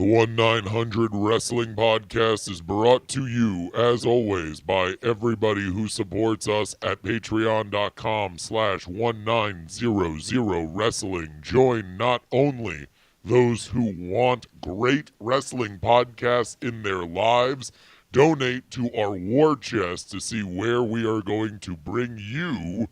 The 1-900 Wrestling Podcast is brought to you, as always, by everybody who supports us at patreon.com/1900wrestling. Join not only those who want great wrestling podcasts in their lives, donate to our war chest to see where we are going to bring you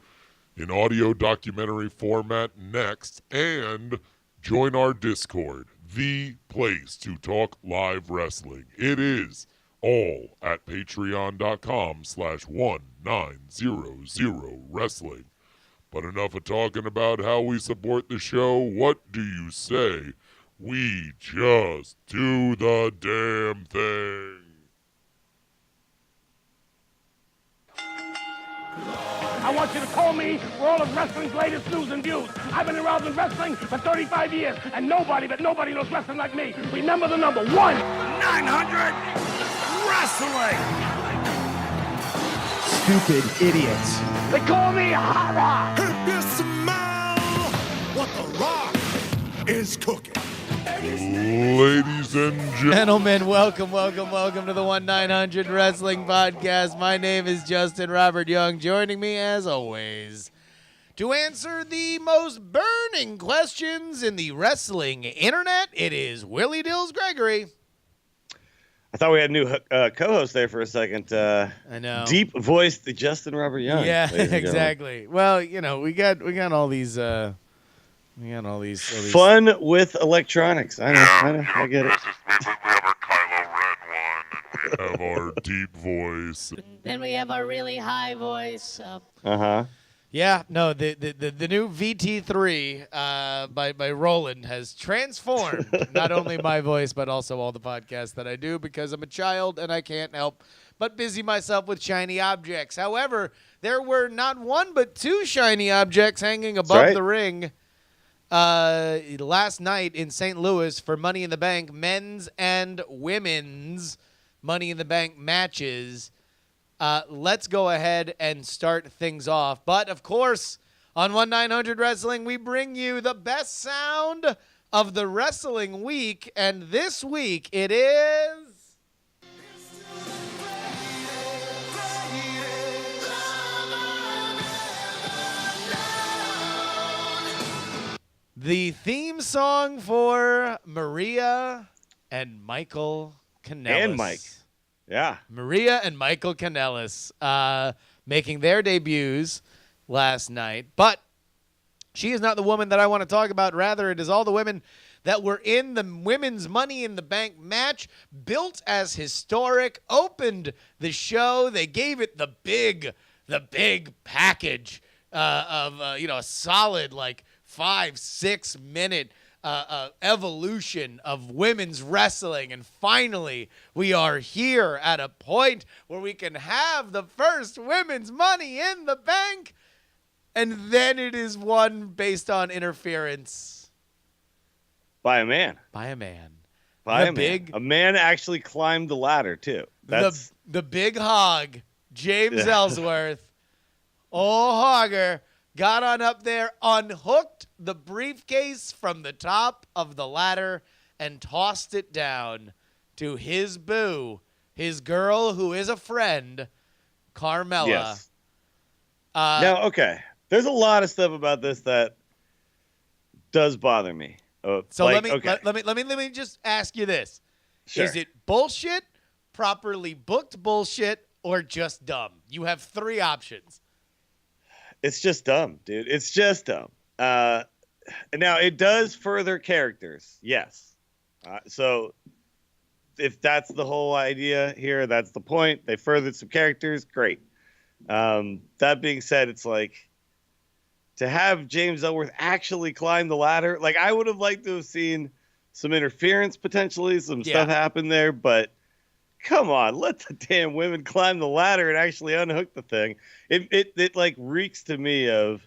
in audio documentary format next, and join our Discord, the place to talk live wrestling. It is all at patreon.com/1900wrestling. But enough of talking about how we support the show. What do you say we just do the damn thing? I want you to call me for all of wrestling's latest news and views. I've been around in wrestling for 35 years, and nobody knows wrestling like me. Remember the number 1-900 Wrestling. Stupid idiots. They call me Hara. If you smell what the Rock is cooking. Ladies and Gentlemen, welcome to the 1-900 Wrestling Podcast. My name is Justin Robert Young. Joining me, as always, to answer the most burning questions in the wrestling internet, it is Willie Dills Gregory. I thought we had a new co-host there for a second. I know. Deep voiced Justin Robert Young. Yeah, exactly. Well, you know, we got all these. We got all these fun with electronics. I know. I get it. we have our Kylo Ren one, and we have our deep voice. Then we have our really high voice. Yeah, no, the new VT3 by Roland has transformed not only my voice but also all the podcasts that I do, because I'm a child and I can't help but busy myself with shiny objects. However, there were not one but two shiny objects hanging above the ring last night in St. Louis for Money in the Bank men's and women's Money in the Bank matches. Let's go ahead and start things off. But, of course, on 1-900 Wrestling, we bring you the best sound of the wrestling week. And this week, it is... the theme song for Maria and Michael Kanellis. And Mike. Yeah. Maria and Michael Kanellis making their debuts last night. But she is not the woman that I want to talk about. Rather, it is all the women that were in the women's Money in the Bank match, built as historic, opened the show. They gave it the big package of a solid 5-6 minute evolution of women's wrestling, and finally we are here at a point where we can have the first women's Money in the Bank, and then it is won based on interference By a man. A man actually climbed the ladder too. That's the big hog, James Ellsworth. Hogger got on up there, unhooked the briefcase from the top of the ladder, and tossed it down to his boo, his girl who is a friend, Carmella. Yes. Now, okay, there's a lot of stuff about this that does bother me. Let me just ask you this: Sure. Is it bullshit, properly booked bullshit, or just dumb? You have three options. It's just dumb, dude. It's just dumb. Now, it does further characters, yes. So if that's the whole idea here, that's the point. They furthered some characters, great. That being said, it's like, to have James Ellsworth actually climb the ladder, I would have liked to have seen some interference potentially, some stuff happen there, but come on, let the damn women climb the ladder and actually unhook the thing. It reeks to me of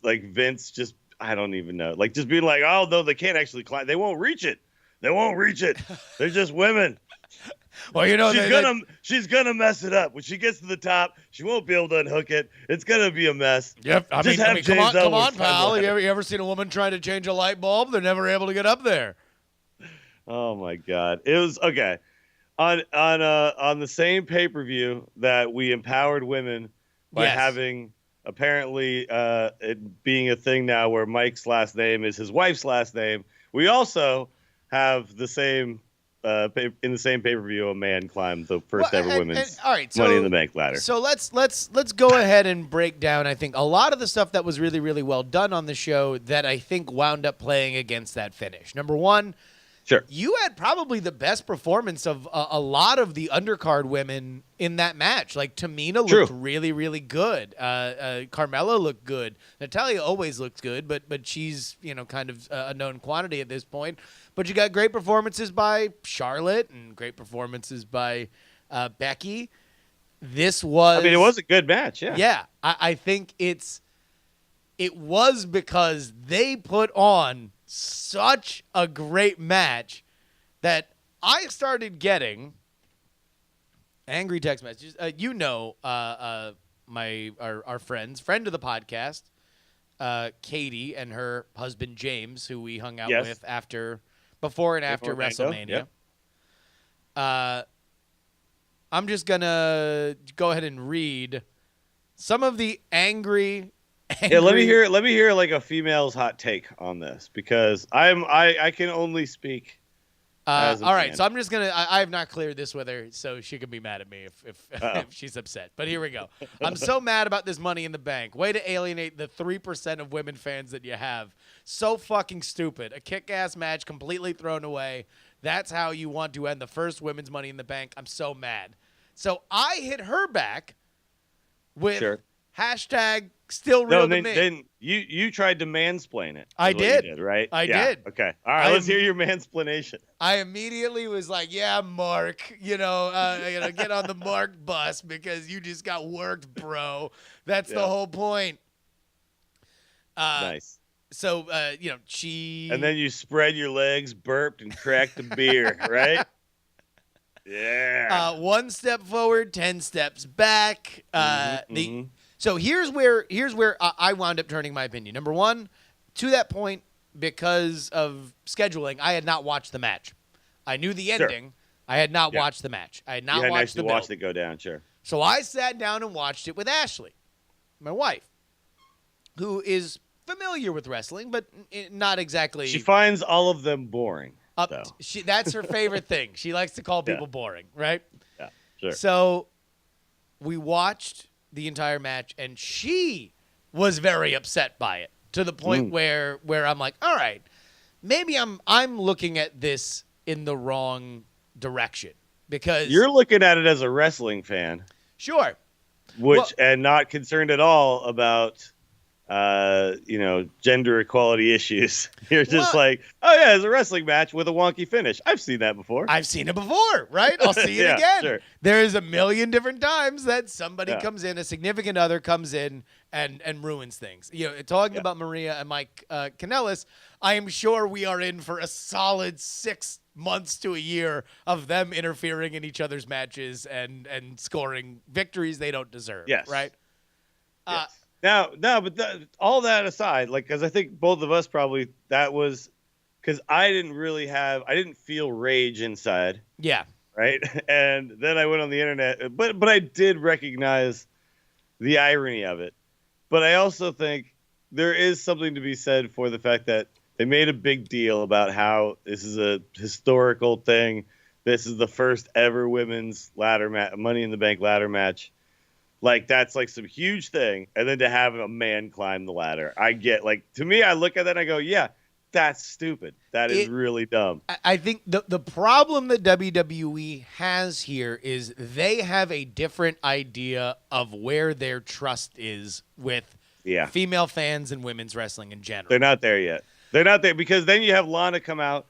Vince just, I don't even know, just being like, oh no, they can't actually climb. They won't reach it. They're just women. Well, you know, she's gonna mess it up when she gets to the top. She won't be able to unhook it. It's gonna be a mess. Yep. I mean, come on, pal. You ever seen a woman trying to change a light bulb? They're never able to get up there. Oh my God. It was okay. On the same pay-per-view that we empowered women by Yes. having apparently it being a thing now where Mike's last name is his wife's last name. We also have the same in the same pay-per-view a man climbed the first ever women's all right, Money in the Bank ladder. So let's go ahead and break down. I think a lot of the stuff that was really, really well done on the show that I think wound up playing against that finish. Number one, Sure. you had probably the best performance of a lot of the undercard women in that match. Like Tamina looked really, really good. Carmella looked good. Natalya always looks good, but she's kind of a known quantity at this point. But you got great performances by Charlotte and great performances by Becky. This was. I mean, it was a good match. Yeah. Yeah, I think it was because they put on such a great match that I started getting angry text messages. Our friend of the podcast, Katie and her husband James, who we hung out with before and after WrestleMania. Yep. I'm just gonna go ahead and read some of the angry. Yeah, let me hear like a female's hot take on this because I can only speak. All right, so I'm just gonna. I have not cleared this with her, so she could be mad at me if she's upset. But here we go. I'm so mad about this Money in the Bank. Way to alienate the 3% of women fans that you have. So fucking stupid. A kick-ass match completely thrown away. That's how you want to end the first women's Money in the Bank. I'm so mad. So I hit her back with hashtag still real to me. Then you tried to mansplain it. I did. Right? I did. Okay. All right. Let's hear your mansplanation. I immediately was like, "Yeah, Mark, get on the Mark bus because you just got worked, bro. That's the whole point." Nice. So, she. And then you spread your legs, burped, and cracked a beer, right? Yeah. 1 step forward, 10 steps back. So here's where I wound up turning my opinion. Number one, to that point, because of scheduling, I had not watched the match. I knew the ending. I had not watched the match. I had not watched the build. Watched it go down, sure. So I sat down and watched it with Ashley, my wife, who is familiar with wrestling, but not exactly. She finds all of them boring. That's her favorite thing. She likes to call people boring, right? Yeah, sure. So we watched the entire match, and she was very upset by it to the point where I'm like, all right, maybe I'm looking at this in the wrong direction because you're looking at it as a wrestling fan, sure, and not concerned at all about gender equality issues. You're just like, oh yeah, it's a wrestling match with a wonky finish. I've seen that before. I've seen it before, right? I'll see it again. Sure. There's a million different times that somebody comes in, a significant other comes in and ruins things. Talking about Maria and Mike Kanellis, I am sure we are in for a solid 6 months to a year of them interfering in each other's matches and scoring victories they don't deserve. Yes. Right? Yes. But all that aside, because I think both of us probably, that was because I didn't feel rage inside. Yeah. Right. And then I went on the internet, but I did recognize the irony of it. But I also think there is something to be said for the fact that they made a big deal about how this is a historical thing. This is the first ever women's Money in the Bank ladder match. Like, that's like some huge thing. And then to have a man climb the ladder. To me, I look at that and I go, yeah, that's stupid. That is really dumb. I think the problem that WWE has here is they have a different idea of where their trust is with female fans and women's wrestling in general. They're not there yet. They're not there because then you have Lana come out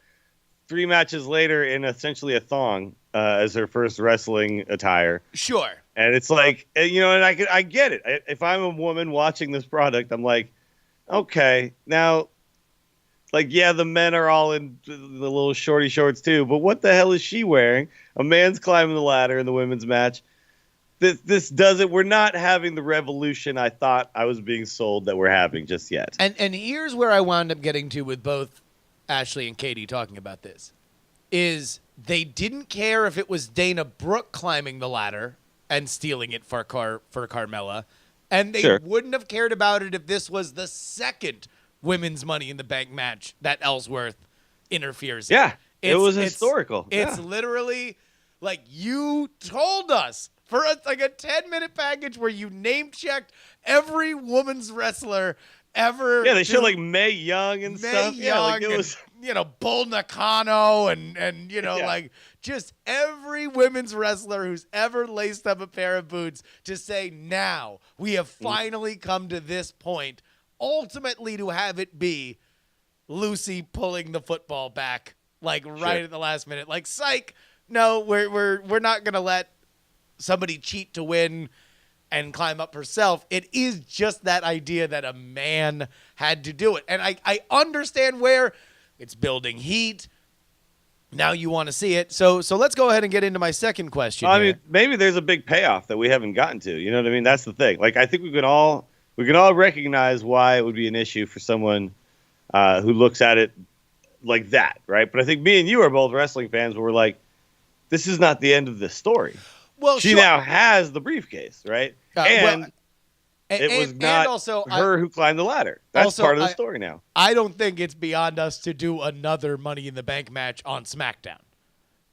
3 matches later in essentially a thong as her first wrestling attire. Sure. And it's like, and I get it. If I'm a woman watching this product, I'm like, okay, now, the men are all in the little shorty shorts too, but what the hell is she wearing? A man's climbing the ladder in the women's match. This doesn't, we're not having the revolution I thought I was being sold that we're having just yet. And here's where I wound up getting to with both Ashley and Katie talking about this. is they didn't care if it was Dana Brooke climbing the ladder and stealing it for Carmella, and they Sure. wouldn't have cared about it if this was the second women's Money in the Bank match that Ellsworth interferes in. Yeah, it was It's- historical. It's Yeah. literally like you told us for a 10-minute package where you name-checked every women's wrestler ever. Yeah, they to- showed like Mae Young and Mae stuff. Yeah, like Young it was. and, Bull Nakano and Yeah. like just every women's wrestler who's ever laced up a pair of boots to say, now we have finally come to this point, ultimately to have it be Lucy pulling the football back like right at the last minute. Like, psych, no, we're not gonna let somebody cheat to win and climb up herself. It is just that idea that a man had to do it. And I understand where it's building heat. Now you want to see it. So let's go ahead and get into my second question. I here. mean, maybe there's a big payoff that we haven't gotten to. You know what I mean? That's the thing. Like, I think we can all recognize why it would be an issue for someone who looks at it like that, right? But I think me and you are both wrestling fans where we're like, this is not the end of this story. well, She sure. now has the briefcase, right? And it was not and also, her who climbed the ladder. That's also, part of the story now. I don't think it's beyond us to do another Money in the Bank match on SmackDown.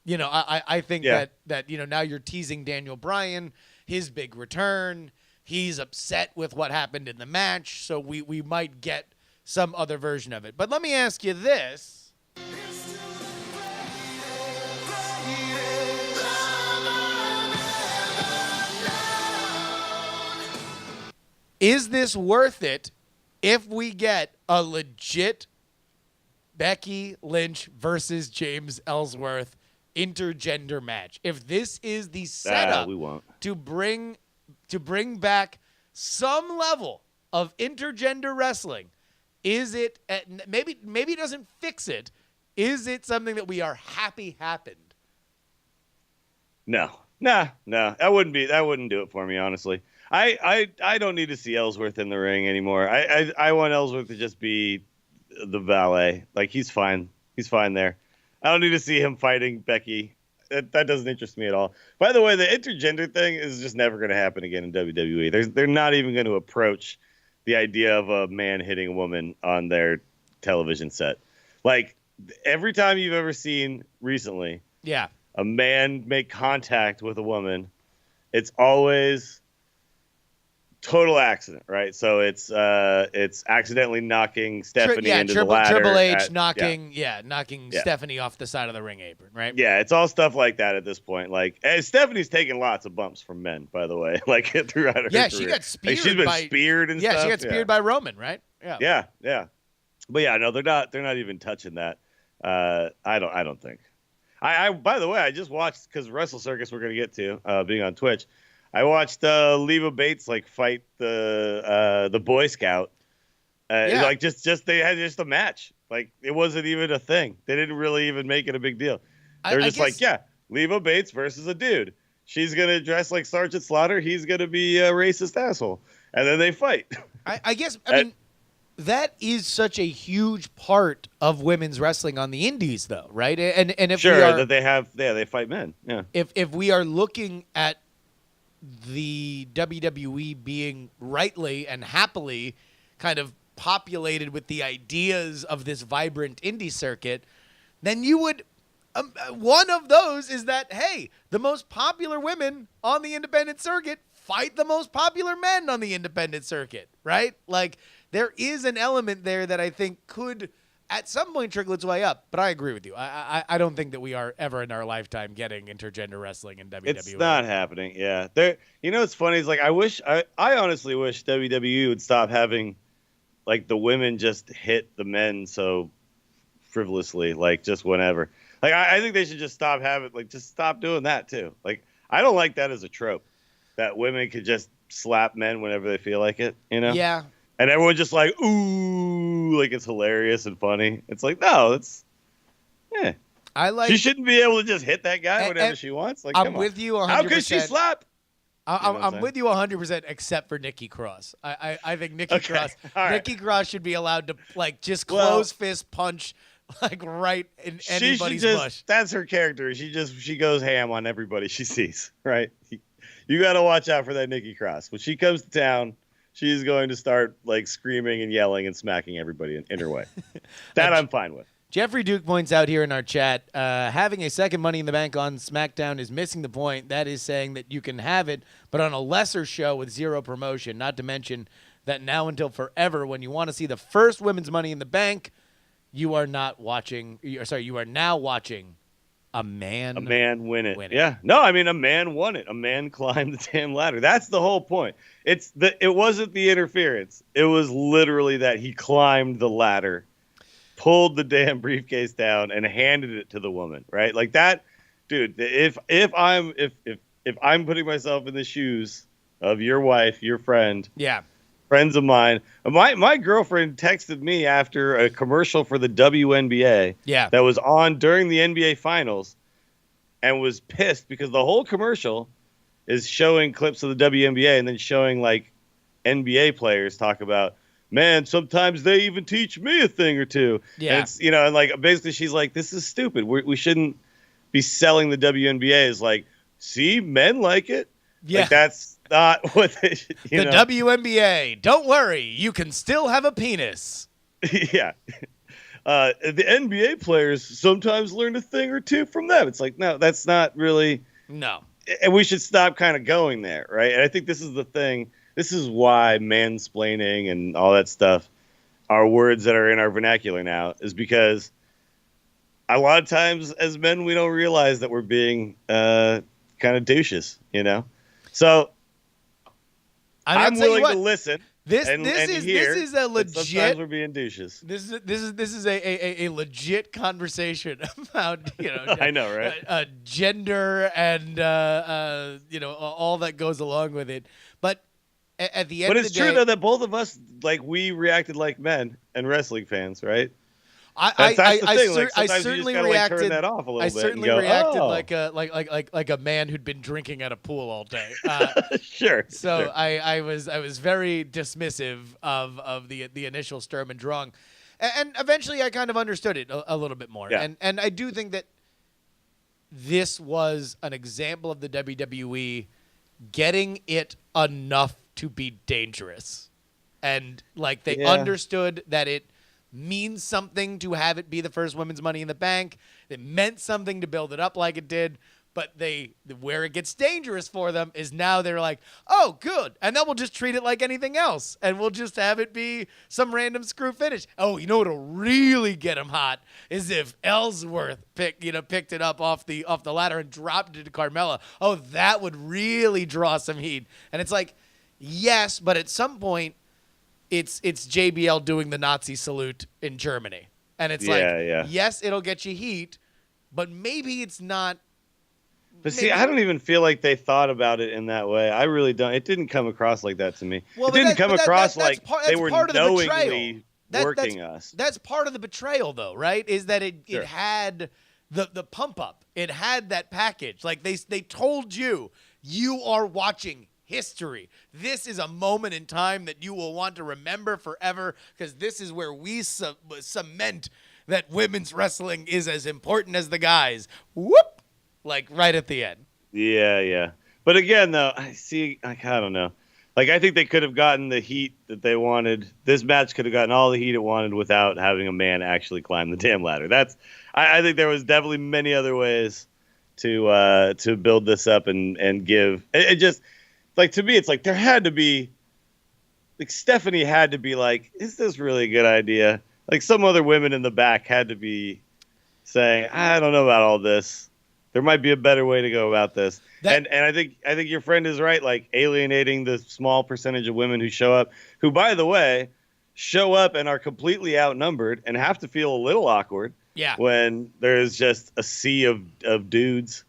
I think Yeah. that now you're teasing Daniel Bryan, his big return. He's upset with what happened in the match, so we might get some other version of it. But let me ask you this. Is this worth it if we get a legit Becky Lynch versus James Ellsworth intergender match? If this is the setup we won't. to bring back some level of intergender wrestling, is it maybe it doesn't fix it? Is it something that we are happy happened? No. That wouldn't do it for me, honestly. I don't need to see Ellsworth in the ring anymore. I want Ellsworth to just be the valet. Like, he's fine. He's fine there. I don't need to see him fighting Becky. That doesn't interest me at all. By the way, the intergender thing is just never going to happen again in WWE. They're not even going to approach the idea of a man hitting a woman on their television set. Like, every time you've ever seen recently Yeah. a man make contact with a woman, it's always total accident, right? So it's accidentally knocking Stephanie into the ladder. Triple H at- knocking Yeah. Stephanie off the side of the ring apron, right? Yeah, it's all stuff like that at this point. Like, and Stephanie's taken lots of bumps from men, by the way. Like, throughout her Yeah, career. she got speared. Like, she's been speared and stuff. Yeah, she got speared by Roman, right? Yeah. Yeah. But yeah, no, they're not even touching that. I don't think. I by the way, I just watched, because Wrestle Circus we're gonna get to being on Twitch. I watched Leva Bates fight the Boy Scout. Yeah. Like just they had just a match. Like, it wasn't even a thing. They didn't really even make it a big deal. They're I just guess- like, yeah, Leva Bates versus a dude. She's gonna dress like Sergeant Slaughter. He's gonna be a racist asshole, and then they fight. I guess I mean that is such a huge part of women's wrestling on the indies, though, right? And if Sure, we are, that they fight men. Yeah. if we are looking at the WWE being rightly and happily kind of populated with the ideas of this vibrant indie circuit, then you would one of those is that, hey, the most popular women on the independent circuit fight the most popular men on the independent circuit, right? Like, there is an element there that I think could at some point trickle its way up. But I agree with you. I don't think that we are ever in our lifetime getting intergender wrestling in WWE. It's not happening. Yeah. It's funny. It's like, I honestly wish WWE would stop having like the women just hit the men so frivolously, like just whenever. Like, I think they should just just stop doing that too. Like, I don't like that as a trope, that women could just slap men whenever they feel like it, Yeah. And everyone just like, ooh, like it's hilarious and funny. It's like, no, she shouldn't be able to just hit that guy whenever she wants. Like, I'm come on. with you 100%. How could she slap? I'm with you 100%, except for Nikki Cross. I think Nikki Okay, Cross. all right. Nikki Cross should be allowed to just Well- close fist punch like right in She should anybody's just, bush. that's her character. She goes ham on everybody she sees, right? You got to watch out for that Nikki Cross. When she comes to town, she's going to start like screaming and yelling and smacking everybody in her way. That I'm fine with. Jeffrey Duke points out here in our chat, having a second Money in the Bank on SmackDown is missing the point. That is saying that you can have it, but on a lesser show with zero promotion, not to mention that now until forever, when you want to see the first women's Money in the Bank, you are now watching a man win it. Yeah. No, I mean, a man won it. A man climbed the damn ladder. That's the whole point. It wasn't the interference. It was literally that he climbed the ladder, pulled the damn briefcase down, and handed it to the woman, right? Like that, dude, if I'm putting myself in the shoes of your wife, your friend, friends of mine. My girlfriend texted me after a commercial for the WNBA that was on during the NBA Finals and was pissed because the whole commercial is showing clips of the WNBA and then showing like NBA players talk about, man, sometimes they even teach me a thing or two. Yeah. And it's, and like basically she's like, this is stupid. We shouldn't be selling the WNBA as like, see, men like it. Yeah. Like that's not what they should, the WNBA. Don't worry, you can still have a penis. Yeah. The NBA players sometimes learn a thing or two from them. It's like, no, that's not really. No. And we should stop kind of going there, right? And I think this is the thing. This is why mansplaining and all that stuff are words that are in our vernacular now, is because a lot of times as men, we don't realize that we're being kind of douches, So I'm willing to listen. This is a legit. Sometimes we're being douches. This is a legit conversation about I know, right? Gender and all that goes along with it. But at the end of the day, but it's true though that both of us we reacted like men and wrestling fans, right? I certainly reacted. Turn that off a little I bit certainly and go, reacted oh. like a man who'd been drinking at a pool all day. Sure. So sure. I was very dismissive of the initial Sturm and Drang, and eventually I kind of understood it a little bit more. Yeah. And I do think that this was an example of the WWE getting it enough to be dangerous, and like they understood that it means something to have it be the first women's Money in the Bank. It meant something to build it up like it did, but where it gets dangerous for them is now they're like, oh, good, and then we'll just treat it like anything else, and we'll just have it be some random screw finish. Oh, you know what'll really get them hot is if Ellsworth picked it up off the ladder and dropped it to Carmella. Oh, that would really draw some heat. And it's like, yes, but at some point, it's JBL doing the Nazi salute in Germany. And it's yes, it'll get you heat, but maybe it's not. But see, I don't even feel like they thought about it in that way. I really don't. It didn't come across like that to me. Well, it didn't come across like they were knowingly working us. That's part of the betrayal, though, right? Is that it had the pump up. It had that package. Like they told you are watching history. This is a moment in time that you will want to remember forever, because this is where we cement that women's wrestling is as important as the guys. Whoop! Like right at the end. Yeah. But again, though, I don't know. Like, I think they could have gotten the heat that they wanted. This match could have gotten all the heat it wanted without having a man actually climb the damn ladder. I think there was definitely many other ways to build this up and give it just. Like, to me, it's like there had to be, like, Stephanie had to be like, is this really a good idea? Like, some other women in the back had to be saying, I don't know about all this. There might be a better way to go about this. And I think your friend is right, like, alienating the small percentage of women who show up, who, by the way, show up and are completely outnumbered and have to feel a little awkward when there's just a sea of dudes.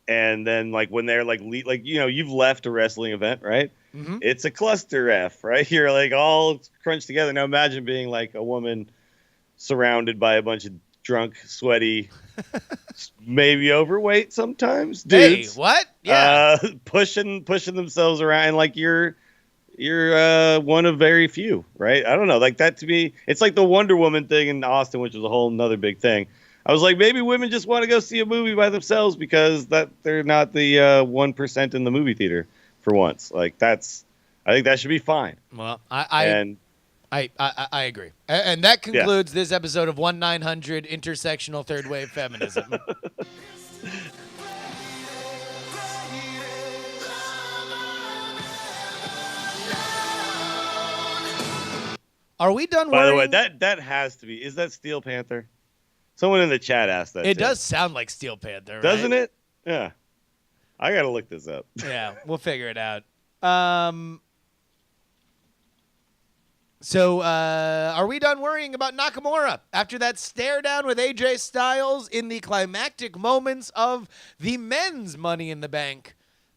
And then, like, when they're, like, you've left a wrestling event, right? Mm-hmm. It's a cluster F, right? You're, like, all crunched together. Now, imagine being, like, a woman surrounded by a bunch of drunk, sweaty, maybe overweight sometimes dudes. Hey, what? Yeah. Pushing themselves around. And, like, you're you're one of very few, right? I don't know. Like that to me, it's like the Wonder Woman thing in Austin, which was a whole nother big thing. I was like, maybe women just want to go see a movie by themselves because that they're not the 1% in the movie theater for once. Like I think that should be fine. Well, I agree. And that concludes this episode of 1-900 Intersectional Third Wave Feminism. Are we done By worrying? the way, that has to be. Is that Steel Panther? Someone in the chat asked that. It too. does sound like Steel Panther, right? Doesn't it? Yeah. I got to look this up. Yeah, we'll figure it out. So, are we done worrying about Nakamura after that stare down with AJ Styles in the climactic moments of the men's Money in the Bank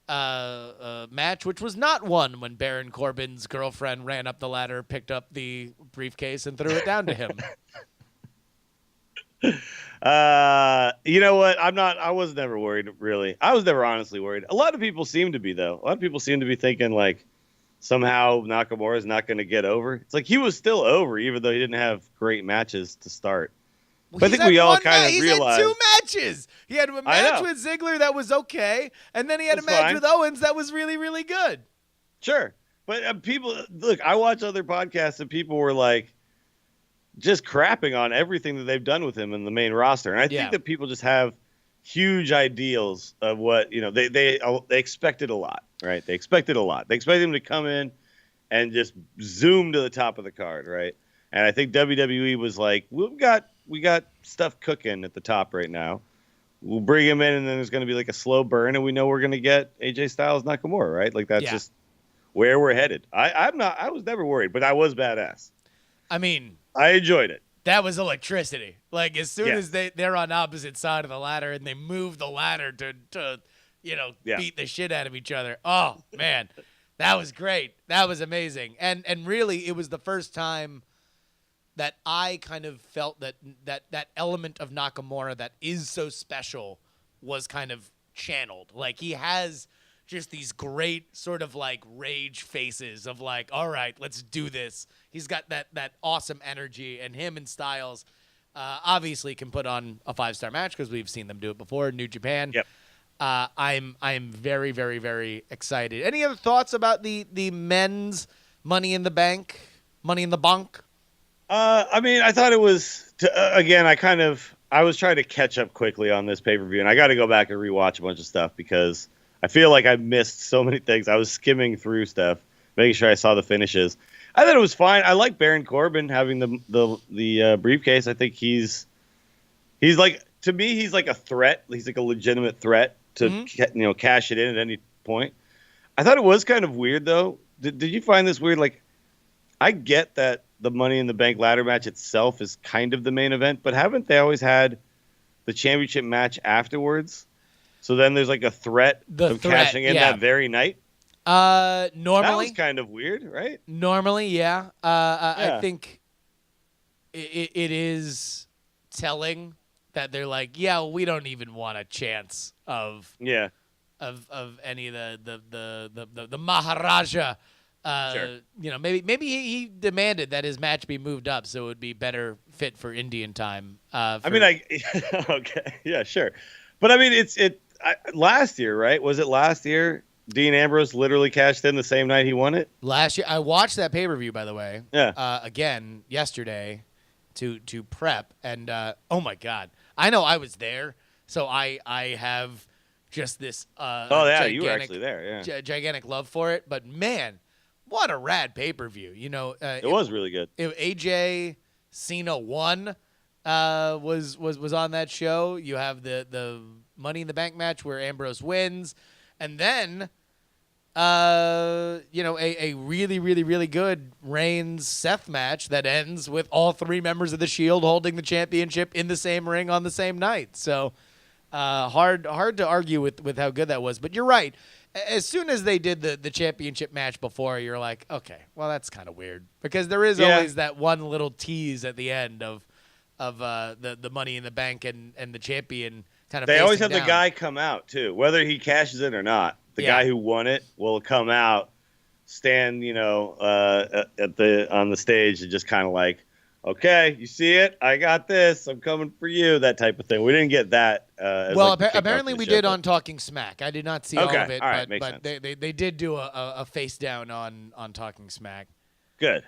match, which was not won when Baron Corbin's girlfriend ran up the ladder, picked up the briefcase, and threw it down to him? You know what? I was never worried, really. I was never honestly worried. A lot of people seem to be, though. A lot of people seem to be thinking, like, somehow Nakamura is not going to get over. It's like he was still over, even though he didn't have great matches to start. Well, but I think we all kind of he's realized. had 2 matches. He had a match with Ziggler that was okay, and then he had a match with Owens that was really, really good. Sure. But people, look, I watch other podcasts and people were like, just crapping on everything that they've done with him in the main roster. And I think that people just have huge ideals of what, they expected a lot, right? They expected a lot. They expected him to come in and just zoom to the top of the card, right? And I think WWE was like, we got stuff cooking at the top right now. We'll bring him in, and then there's going to be like a slow burn, and we know we're going to get AJ Styles Nakamura, right? Like that's just where we're headed. I was never worried, but I was badass. I mean, I enjoyed it. That was electricity. Like as soon as they're on opposite side of the ladder and they move the ladder to beat the shit out of each other. Oh man, that was great. That was amazing. And really, it was the first time that I kind of felt that element of Nakamura that is so special was kind of channeled. Like he has just these great sort of like rage faces of like, all right, let's do this. He's got that awesome energy, and him and Styles obviously can put on a 5-star match because we've seen them do it before in New Japan. Yep. I'm very, very, very excited. Any other thoughts about the men's Money in the Bank, Money in the Bank? I mean, I thought it was I was trying to catch up quickly on this pay-per-view, and I got to go back and rewatch a bunch of stuff because I feel like I missed so many things. I was skimming through stuff, making sure I saw the finishes. I thought it was fine. I like Baron Corbin having the briefcase. I think he's like, to me, he's like a threat. He's like a legitimate threat to cash it in at any point. I thought it was kind of weird though. Did you find this weird? Like, I get that the Money in the Bank ladder match itself is kind of the main event, but haven't they always had the championship match afterwards? So then there's like a threat of cashing in that very night. Normally that was kind of weird, right? Normally, yeah. I think it is telling that they're like, we don't even want a chance of any of the Maharaja. Sure. Maybe he demanded that his match be moved up so it would be better fit for Indian time. Okay, yeah, sure, but I mean, last year, right? Was it last year? Dean Ambrose literally cashed in the same night he won it. Last year, I watched that pay-per-view, by the way. Yeah. Again yesterday, to prep, and oh my god, I know I was there, so I have just this. You were actually there. Yeah. Gigantic love for it, but man, what a rad pay-per-view! It was really good. AJ Cena won. Was on that show. You have the Money in the Bank match where Ambrose wins, and then a really, really, really good Reigns Seth match that ends with all 3 members of the Shield holding the championship in the same ring on the same night. So hard to argue with how good that was. But you're right. As soon as they did the championship match before, you're like, okay, well, that's kind of weird because there is always that one little tease at the end of the Money in the Bank and the champion kind of. They always have down. the guy come out too, whether he cashes in or not. The guy who won it will come out stand, on the stage and just kind of like, okay, you see it? I got this. I'm coming for you. That type of thing. We didn't get that. Well, apparently we did on Talking Smack. I did not see all of it, all right, but they did do a face down on Talking Smack. Good.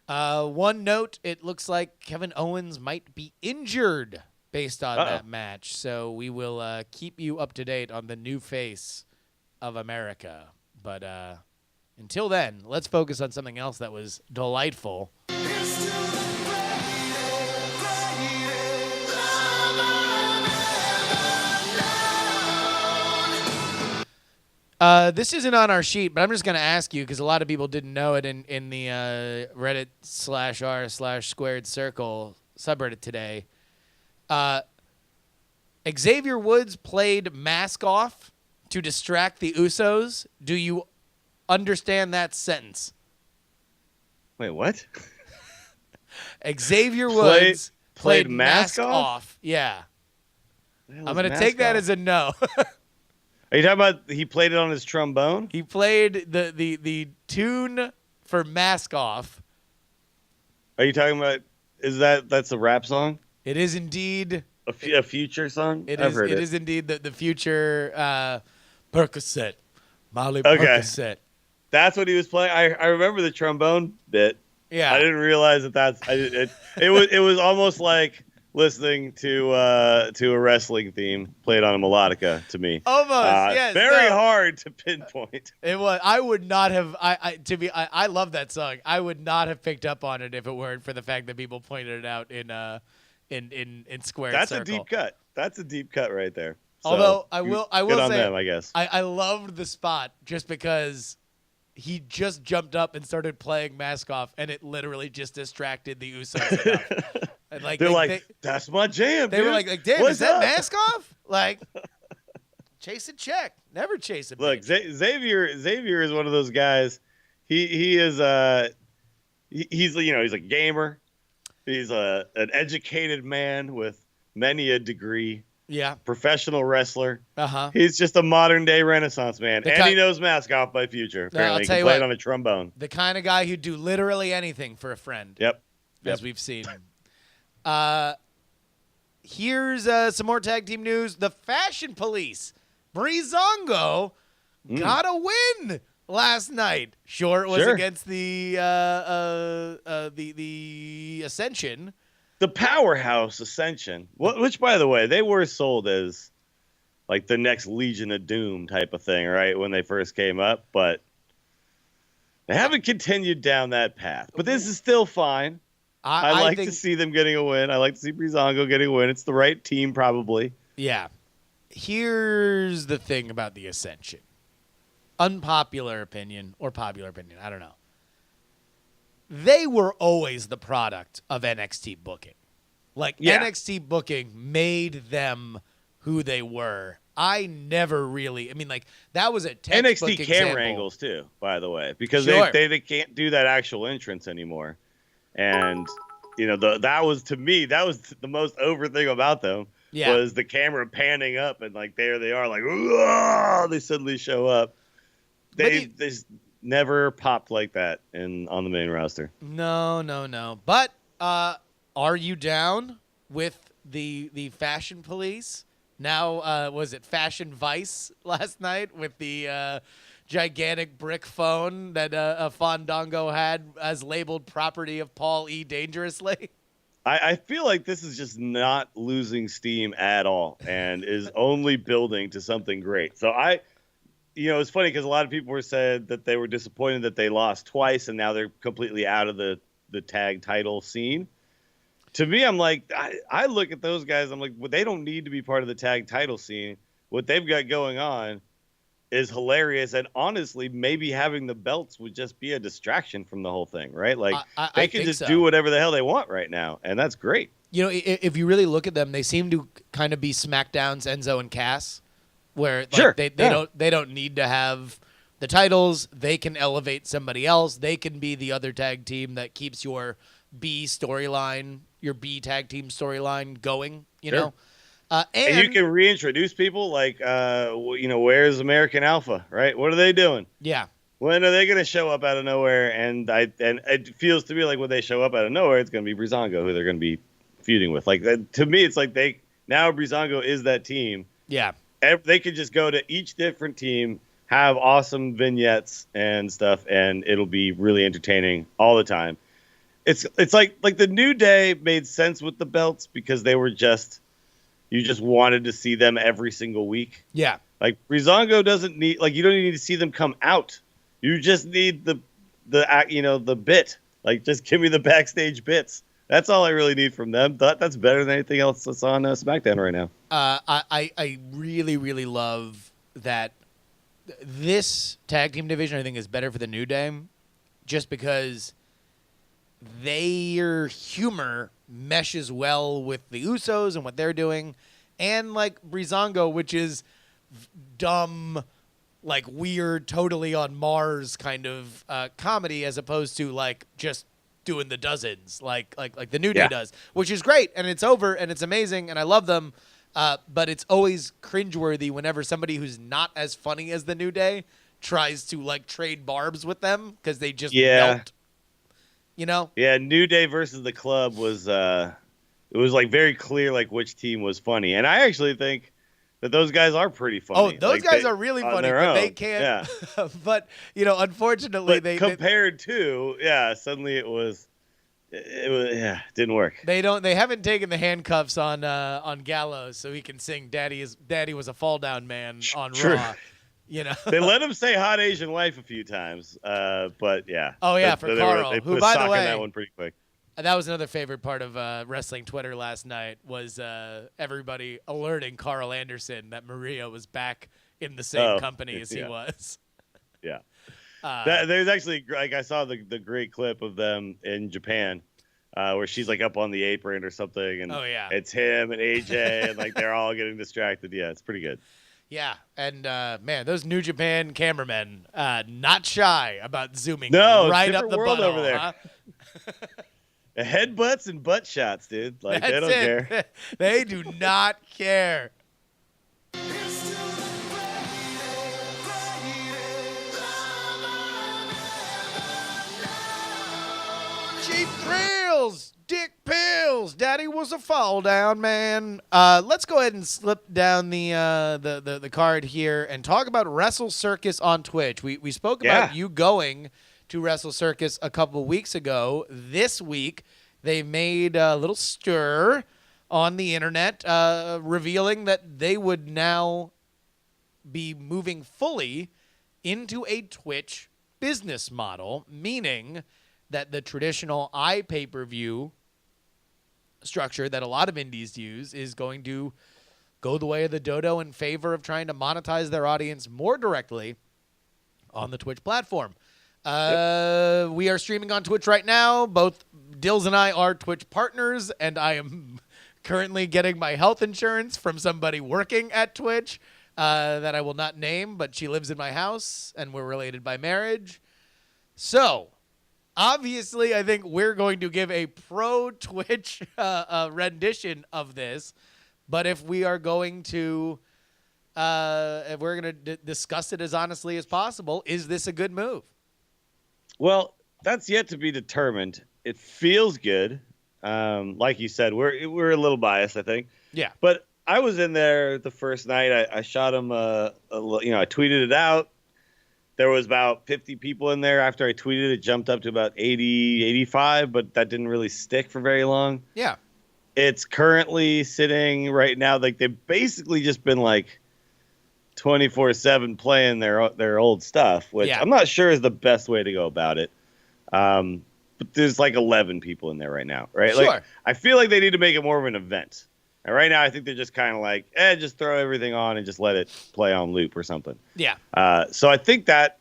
One note, it looks like Kevin Owens might be injured based on that match. So we will keep you up to date on the new face of America. But until then, let's focus on something else that was delightful. This isn't on our sheet, but I'm just going to ask you because a lot of people didn't know it in the Reddit/r/squared circle subreddit today. Xavier Woods played Mask Off to distract the Usos. Do you understand that sentence? Wait, what? Xavier Woods played Mask Off? Yeah. I'm going to take that as a no. Are you talking about he played it on his trombone? He played the tune for Mask Off. Are you talking about, that's a rap song? It is indeed. A Future song? It I've heard it. It is indeed the Future Percocet. Molly Percocet. That's what he was playing. I remember the trombone bit. Yeah. I didn't realize it was almost like listening to a wrestling theme played on a melodica to me. Almost, yes. Very hard to pinpoint. It was. I would not have. I love that song. I would not have picked up on it if it weren't for the fact that people pointed it out in Square That's Circle. a deep cut. That's a deep cut right there. So, Although I will good on say, them, I guess. I loved the spot just because he just jumped up and started playing Mask Off, and it literally just distracted the Usos enough. And They're that's my jam. They dude. were like, damn, What's is that up? Mask Off? Like, chase a check, never chase a Look, bitch. Xavier is one of those guys. He is he's a gamer. He's an educated man with many a degree. Yeah. Professional wrestler. Uh-huh. He's just a modern day Renaissance man, and he knows Mask Off by Future. Apparently, I'll he tell can you play what, it on a trombone. The kind of guy who'd do literally anything for a friend. Yep. As we've seen. Here's some more tag team news. The Fashion Police, Breezango, got a win last night. Sure, it was against the Ascension. The Powerhouse Ascension, which, by the way, they were sold as like the next Legion of Doom type of thing, right? When they first came up, but they haven't continued down that path. But this is still fine. I like to see them getting a win. I like to see Breezango getting a win. It's the right team, probably. Yeah. Here's the thing about the Ascension. Unpopular opinion or popular opinion, I don't know. They were always the product of NXT booking. NXT booking made them who they were. I never really, that was a textbook NXT example. camera angles too, by the way, because they can't do that actual entrance anymore. And that was the most over thing about them was the camera panning up and there they are they suddenly show up. They just never popped like that on the main roster. No. But are you down with the Fashion Police? Now, was it Fashion Vice last night with the gigantic brick phone that Fandango had as labeled property of Paul E. Dangerously? I feel like this is just not losing steam at all and is only building to something great. So it's funny because a lot of people were said that they were disappointed that they lost twice and now they're completely out of the tag title scene. To me, I'm like, I look at those guys, I'm like, well, they don't need to be part of the tag title scene. What they've got going on is hilarious. And honestly, maybe having the belts would just be a distraction from the whole thing, right? They can just do whatever the hell they want right now. And that's great. If you really look at them, they seem to kind of be SmackDown's Enzo and Cass, where they don't need to have the titles. They can elevate somebody else. They can be the other tag team that keeps your B storyline, your B tag team storyline going, you know? And you can reintroduce people where's American Alpha, right? What are they doing? Yeah. When are they going to show up out of nowhere? And it feels to me like when they show up out of nowhere, it's going to be Breezango who they're going to be feuding with. Like to me, it's like now Breezango is that team. Yeah. They could just go to each different team, have awesome vignettes and stuff, and it'll be really entertaining all the time. It's like the New Day made sense with the belts because they were you just wanted to see them every single week. Yeah. Like Breezango doesn't need, like, you don't need to see them come out. You just need the bit. Like, just give me the backstage bits. That's all I really need from them. That's better than anything else that's on SmackDown right now. I really, really love that this tag team division, I think, is better for the New Day just because their humor meshes well with the Usos and what they're doing. And, like, Breezango, which is dumb, like, weird, totally on Mars kind of comedy as opposed to, like, just doing the dozens like the New Day does, which is great, and it's over, and it's amazing, and I love them, but it's always cringeworthy whenever somebody who's not as funny as the New Day tries to, like, trade barbs with them because they just melt, you know? Yeah, New Day versus the Club was it was, like, very clear, like, which team was funny, and I actually think that those guys are pretty funny. Oh, those guys are really funny, but they can't. Yeah. But, you know, unfortunately, but compared to, suddenly it didn't work. They haven't taken the handcuffs on Gallows so he can sing "Daddy was a fall down man" on True. Raw. You know, they let him say "hot Asian wife" a few times, but yeah. Oh yeah, for Carl, they who, put by a sock the way, in that one pretty quick. That was another favorite part of wrestling Twitter last night was everybody alerting Carl Anderson that Maria was back in the same company as he was. Yeah. There's actually, like, I saw the great clip of them in Japan where she's, like, up on the apron or something, and it's him and AJ, and, like, they're all getting distracted. Yeah, it's pretty good. Yeah, and man, those New Japan cameramen not shy about zooming right up the world butthole, over there. huh? Headbutts and butt shots, dude. Like, they don't care. They do not care. Cheap thrills, dick pills. Daddy was a fall down man. Let's go ahead and slip down the card here and talk about Wrestle Circus on Twitch. We spoke about you going to Wrestle Circus a couple weeks ago. This week, they made a little stir on the internet, revealing that they would now be moving fully into a Twitch business model, meaning that the traditional iPay-per-view structure that a lot of indies use is going to go the way of the dodo in favor of trying to monetize their audience more directly on the Twitch platform. We are streaming on Twitch right now. Both Dills and I are Twitch partners, and I am currently getting my health insurance from somebody working at Twitch that I will not name, but she lives in my house, and we're related by marriage. So, obviously, I think we're going to give a pro-Twitch rendition of this, but if we are going to if we're going to discuss it as honestly as possible, is this a good move? Well, that's yet to be determined. It feels good. Like you said, we're a little biased, I think. Yeah. But I was in there the first night. I shot him. I tweeted it out. There was about 50 people in there. After I tweeted it, jumped up to about 80, 85, but that didn't really stick for very long. Yeah. It's currently sitting right now. Like, they've basically just been like 24/7 playing their old stuff, which I'm not sure is the best way to go about it. But there's like 11 people in there right now, right? Sure. Like, I feel like they need to make it more of an event. And right now, I think they're just kind of like, just throw everything on and just let it play on loop or something. Yeah. So I think that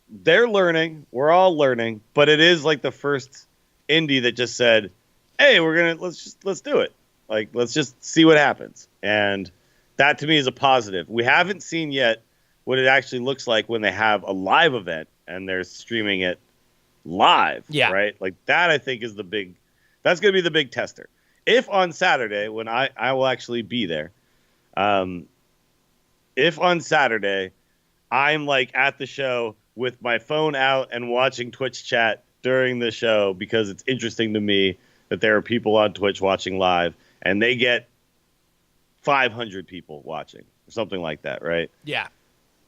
they're learning. We're all learning. But it is like the first indie that just said, hey, let's do it. Like, let's just see what happens. And that to me is a positive. We haven't seen yet what it actually looks like when they have a live event and they're streaming it live. Yeah. Right? Like, that I think is that's going to be the big tester. If on Saturday, when I will actually be there, if on Saturday I'm like at the show with my phone out and watching Twitch chat during the show because it's interesting to me that there are people on Twitch watching live and they get 500 people watching or something like that, right? Yeah.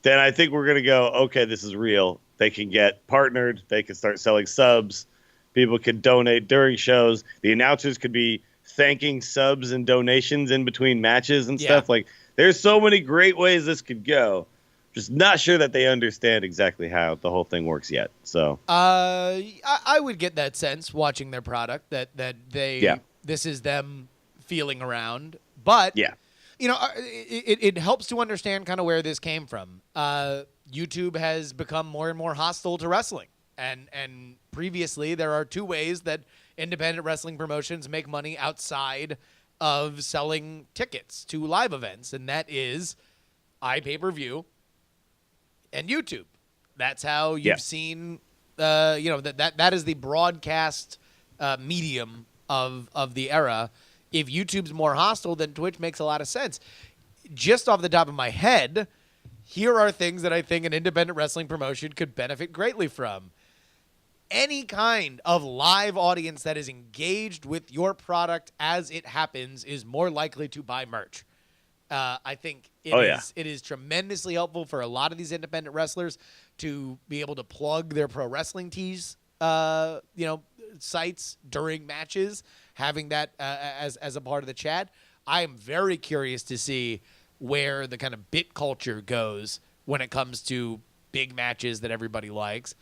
Then I think we're going to go, okay, this is real. They can get partnered. They can start selling subs. People can donate during shows. The announcers could be thanking subs and donations in between matches and stuff. Like, there's so many great ways this could go. Just not sure that they understand exactly how the whole thing works yet. So, I would get that sense watching their product that they this is them feeling around, but you know, it helps to understand kind of where this came from. YouTube has become more and more hostile to wrestling, and previously there are two ways that independent wrestling promotions make money outside of selling tickets to live events, and that is iPay-per-view and YouTube. That's how you've seen, you know, that is the broadcast medium of the era. If YouTube's more hostile, then Twitch makes a lot of sense. Just off the top of my head, here are things that I think an independent wrestling promotion could benefit greatly from. Any kind of live audience that is engaged with your product as it happens is more likely to buy merch. I think it is tremendously helpful for a lot of these independent wrestlers to be able to plug their pro wrestling tees, sites during matches, having that as a part of the chat. I am very curious to see where the kind of bit culture goes when it comes to big matches that everybody likes.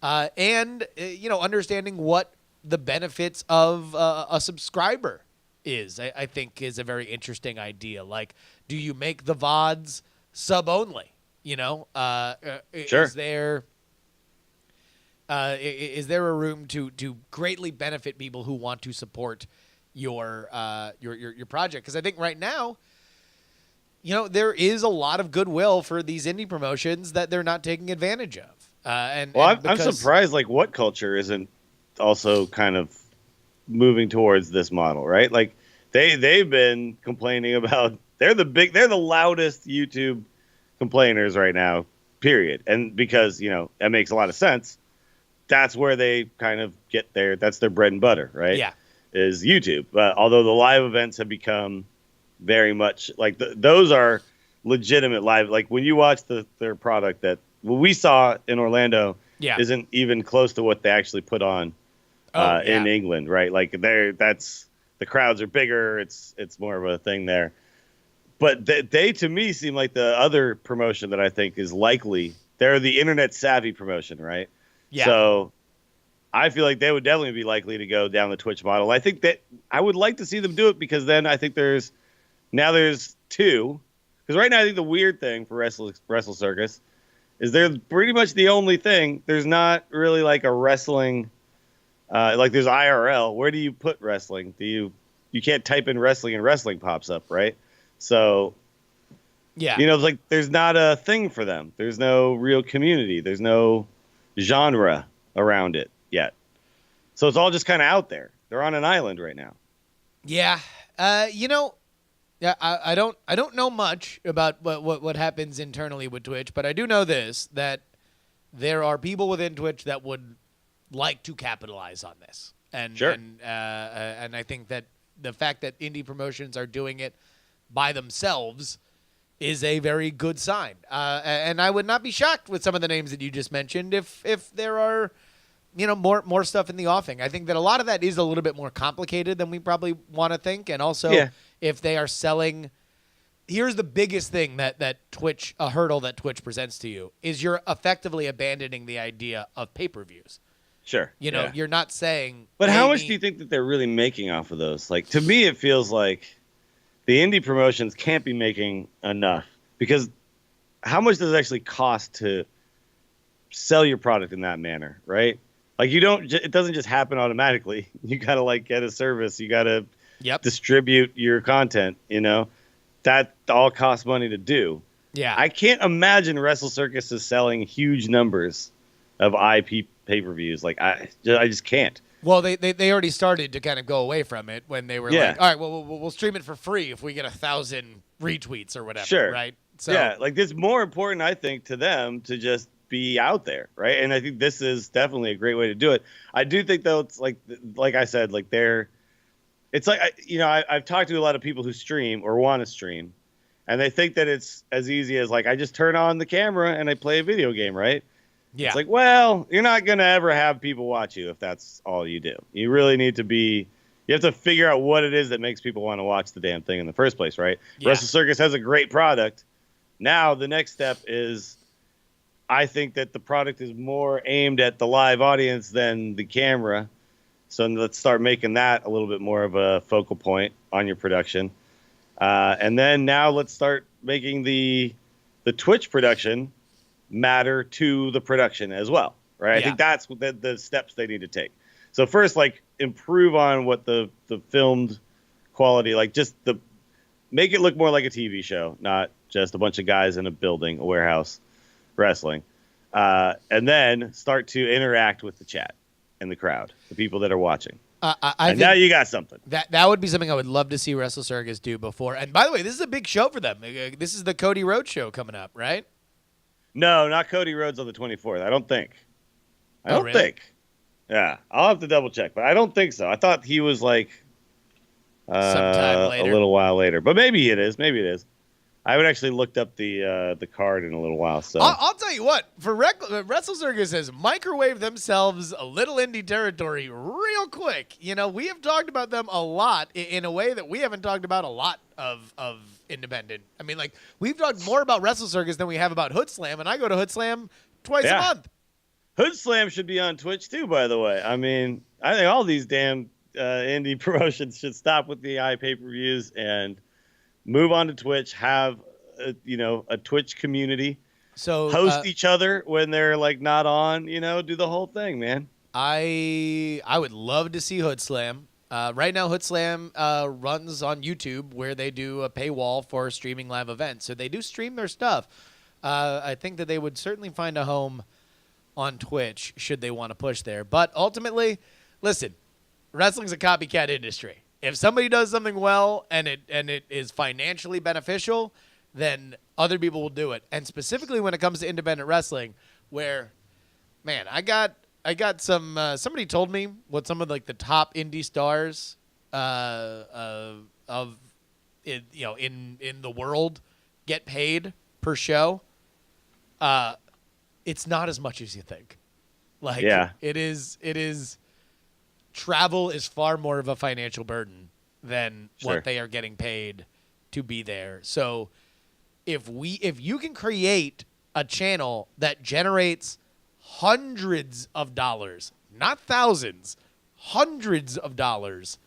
And understanding what the benefits of a subscriber is, I think is a very interesting idea. Like, do you make the VODs sub only? Sure. Is there a room to greatly benefit people who want to support your project? Because I think right now, there is a lot of goodwill for these indie promotions that they're not taking advantage of. I'm surprised, like, what culture isn't also kind of moving towards this model, right? Like, they've been complaining about they're the loudest YouTube complainers right now, period. And because that makes a lot of sense. That's where they kind of get that's their bread and butter, right? Yeah, is YouTube. Although the live events have become very much like those are legitimate live. Like when you watch their product that we saw in Orlando isn't even close to what they actually put on in England, right? Like the crowds are bigger. It's more of a thing there. But they to me seem like the other promotion that I think is likely. They're the internet savvy promotion, right? Yeah. So I feel like they would definitely be likely to go down the Twitch model. I think that I would like to see them do it because then I think there's two. Because right now I think the weird thing for Wrestle Circus is they're pretty much the only thing. There's not really like a wrestling, like there's IRL. Where do you put wrestling? You can't type in wrestling and wrestling pops up, right? So, it's like there's not a thing for them. There's no real community. There's no genre around it yet. So it's all just kind of out there. They're on an island right now. Yeah. I don't know much about what happens internally with Twitch, but I do know this, that there are people within Twitch that would like to capitalize on this. And sure. And I think that the fact that indie promotions are doing it by themselves is a very good sign. And I would not be shocked with some of the names that you just mentioned if there are, more stuff in the offing. I think that a lot of that is a little bit more complicated than we probably want to think. And also, if they are selling, here's the biggest thing that Twitch, a hurdle that Twitch presents to you, is you're effectively abandoning the idea of pay-per-views. Sure. You're not saying. But how much do you think that they're really making off of those? Like, to me, it feels like the indie promotions can't be making enough because how much does it actually cost to sell your product in that manner, right? Like it doesn't just happen automatically. You got to get a service. You got to distribute your content, that all costs money to do. Yeah. I can't imagine Wrestle Circus is selling huge numbers of IP pay-per-views. Like I just can't. Well, they already started to kind of go away from it when they were like, all right, well, we'll stream it for free if we get 1,000 retweets or whatever, right? So, like it's more important, I think, to them to just be out there, right? And I think this is definitely a great way to do it. I do think though, it's like I said, like it's like I've talked to a lot of people who stream or want to stream, and they think that it's as easy as like I just turn on the camera and I play a video game, right? Yeah. It's like, well, you're not gonna ever have people watch you if that's all you do. You really need to be. You have to figure out what it is that makes people want to watch the damn thing in the first place, right? Yeah. Wrestle Circus has a great product. Now the next step is, I think that the product is more aimed at the live audience than the camera. So let's start making that a little bit more of a focal point on your production. And then now let's start making the Twitch production matter to the production as well, right? Yeah. I think that's the steps they need to take. So first, like, improve on what the filmed quality, like just make it look more like a TV show, not just a bunch of guys in a building, a warehouse, wrestling. And then start to interact with the chat and the crowd, the people that are watching. I and think now you got something. that would be something I would love to see Wrestle Circus do before. And by the way, this is a big show for them. This is the Cody Rhodes show coming up, right? No, not Cody Rhodes on the 24th. I don't think. I don't really? think. Yeah, I'll have to double check, but I don't think so. I thought he was like Sometime later. a little while later, but maybe it is. Maybe it is. I haven't actually looked up the card in a little while. So I'll tell you what, for Wrestle Circus has microwaved themselves a little indie territory real quick. You know, we have talked about them a lot in a way that we haven't talked about a lot of independent. I mean, like, we've talked more about Wrestle Circus than we have about Hood Slam, and I go to Hood Slam twice a month. Hood Slam should be on Twitch too, by the way. I mean, I think all these damn indie promotions should stop with the pay-per-views and move on to Twitch. Have a Twitch community. So host each other when they're like not on. Do the whole thing, man. I would love to see Hood Slam. Right now, Hood Slam runs on YouTube, where they do a paywall for streaming live events. So they do stream their stuff. I think that they would certainly find a home on Twitch should they want to push there. But ultimately, listen, wrestling's a copycat industry. If somebody does something well and it is financially beneficial, then other people will do it. And specifically when it comes to independent wrestling, where, man, I got some. Somebody told me what some of like the top indie stars of in the world get paid per show. It's not as much as you think. Like, yeah. It is. Travel is far more of a financial burden than what they are getting paid to be there. So if you can create a channel that generates hundreds of dollars, not thousands, hundreds of dollars,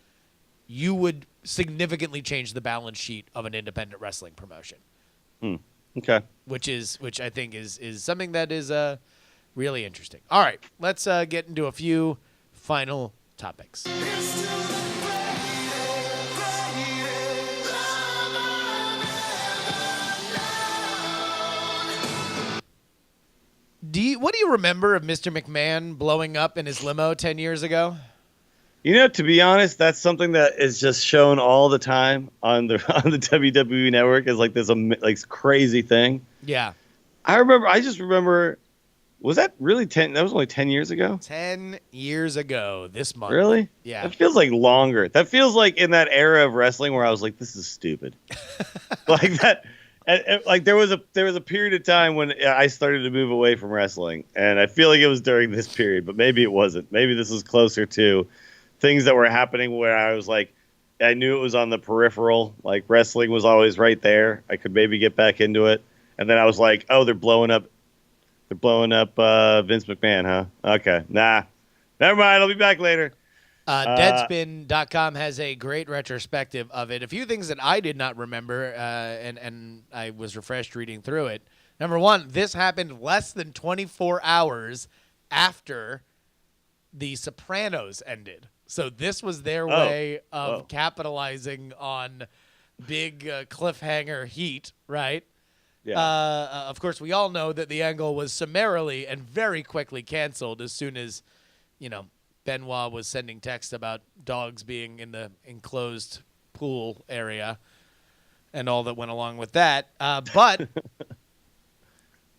you would significantly change the balance sheet of an independent wrestling promotion. Okay. Which I think is something that is really interesting. All right, let's get into a few final topics. What do you remember of Mr. McMahon blowing up in his limo 10 years ago? To be honest, that's something that is just shown all the time on the WWE network as like this like crazy thing. Yeah. I just remember, was that really 10? That was only 10 years ago? 10 years ago this month. Really? Yeah. That feels like longer. That feels like in that era of wrestling where I was like, this is stupid. Like that. And like there was a period of time when I started to move away from wrestling, and I feel like it was during this period, but maybe it wasn't. Maybe this was closer to things that were happening where I was like, I knew it was on the peripheral. Like wrestling was always right there. I could maybe get back into it, and then I was like, oh, they're blowing up Vince McMahon, huh? Okay, nah, never mind. I'll be back later. Deadspin.com has a great retrospective of it. A few things that I did not remember, and I was refreshed reading through it. Number one, this happened less than 24 hours after The Sopranos ended. So this was their way of capitalizing on big cliffhanger heat, right? Yeah. Of course, we all know that the angle was summarily and very quickly canceled as soon as, Benoit was sending texts about dogs being in the enclosed pool area and all that went along with that. But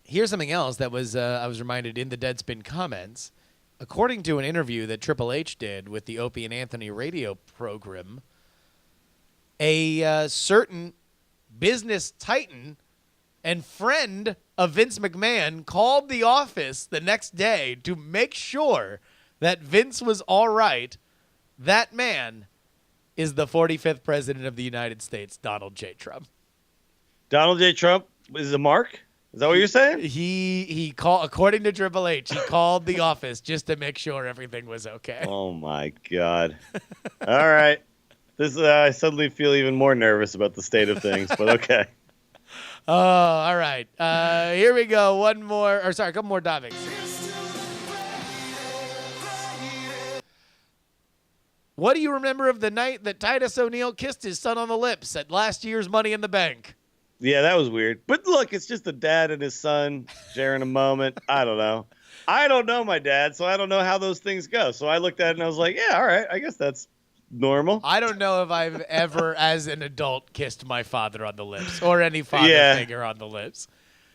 Here's something else that was I was reminded in the Deadspin comments. According to an interview that Triple H did with the Opie and Anthony radio program, a certain business titan and friend of Vince McMahon called the office the next day to make sure that Vince was all right. That man is the 45th president of the United States, Donald J. Trump. Donald J. Trump is a mark? Is that what you're saying? He called, according to Triple H, he called the office just to make sure everything was okay. Oh my God! All right, this I suddenly feel even more nervous about the state of things. But okay. Oh, all right. Here we go. A couple more topics. What do you remember of the night that Titus O'Neil kissed his son on the lips at last year's Money in the Bank? Yeah, that was weird. But look, it's just a dad and his son sharing a moment. I don't know. I don't know my dad, so I don't know how those things go. So I looked at it and I was like, yeah, all right, I guess that's normal. I don't know if I've ever, as an adult, kissed my father on the lips or any father figure on the lips.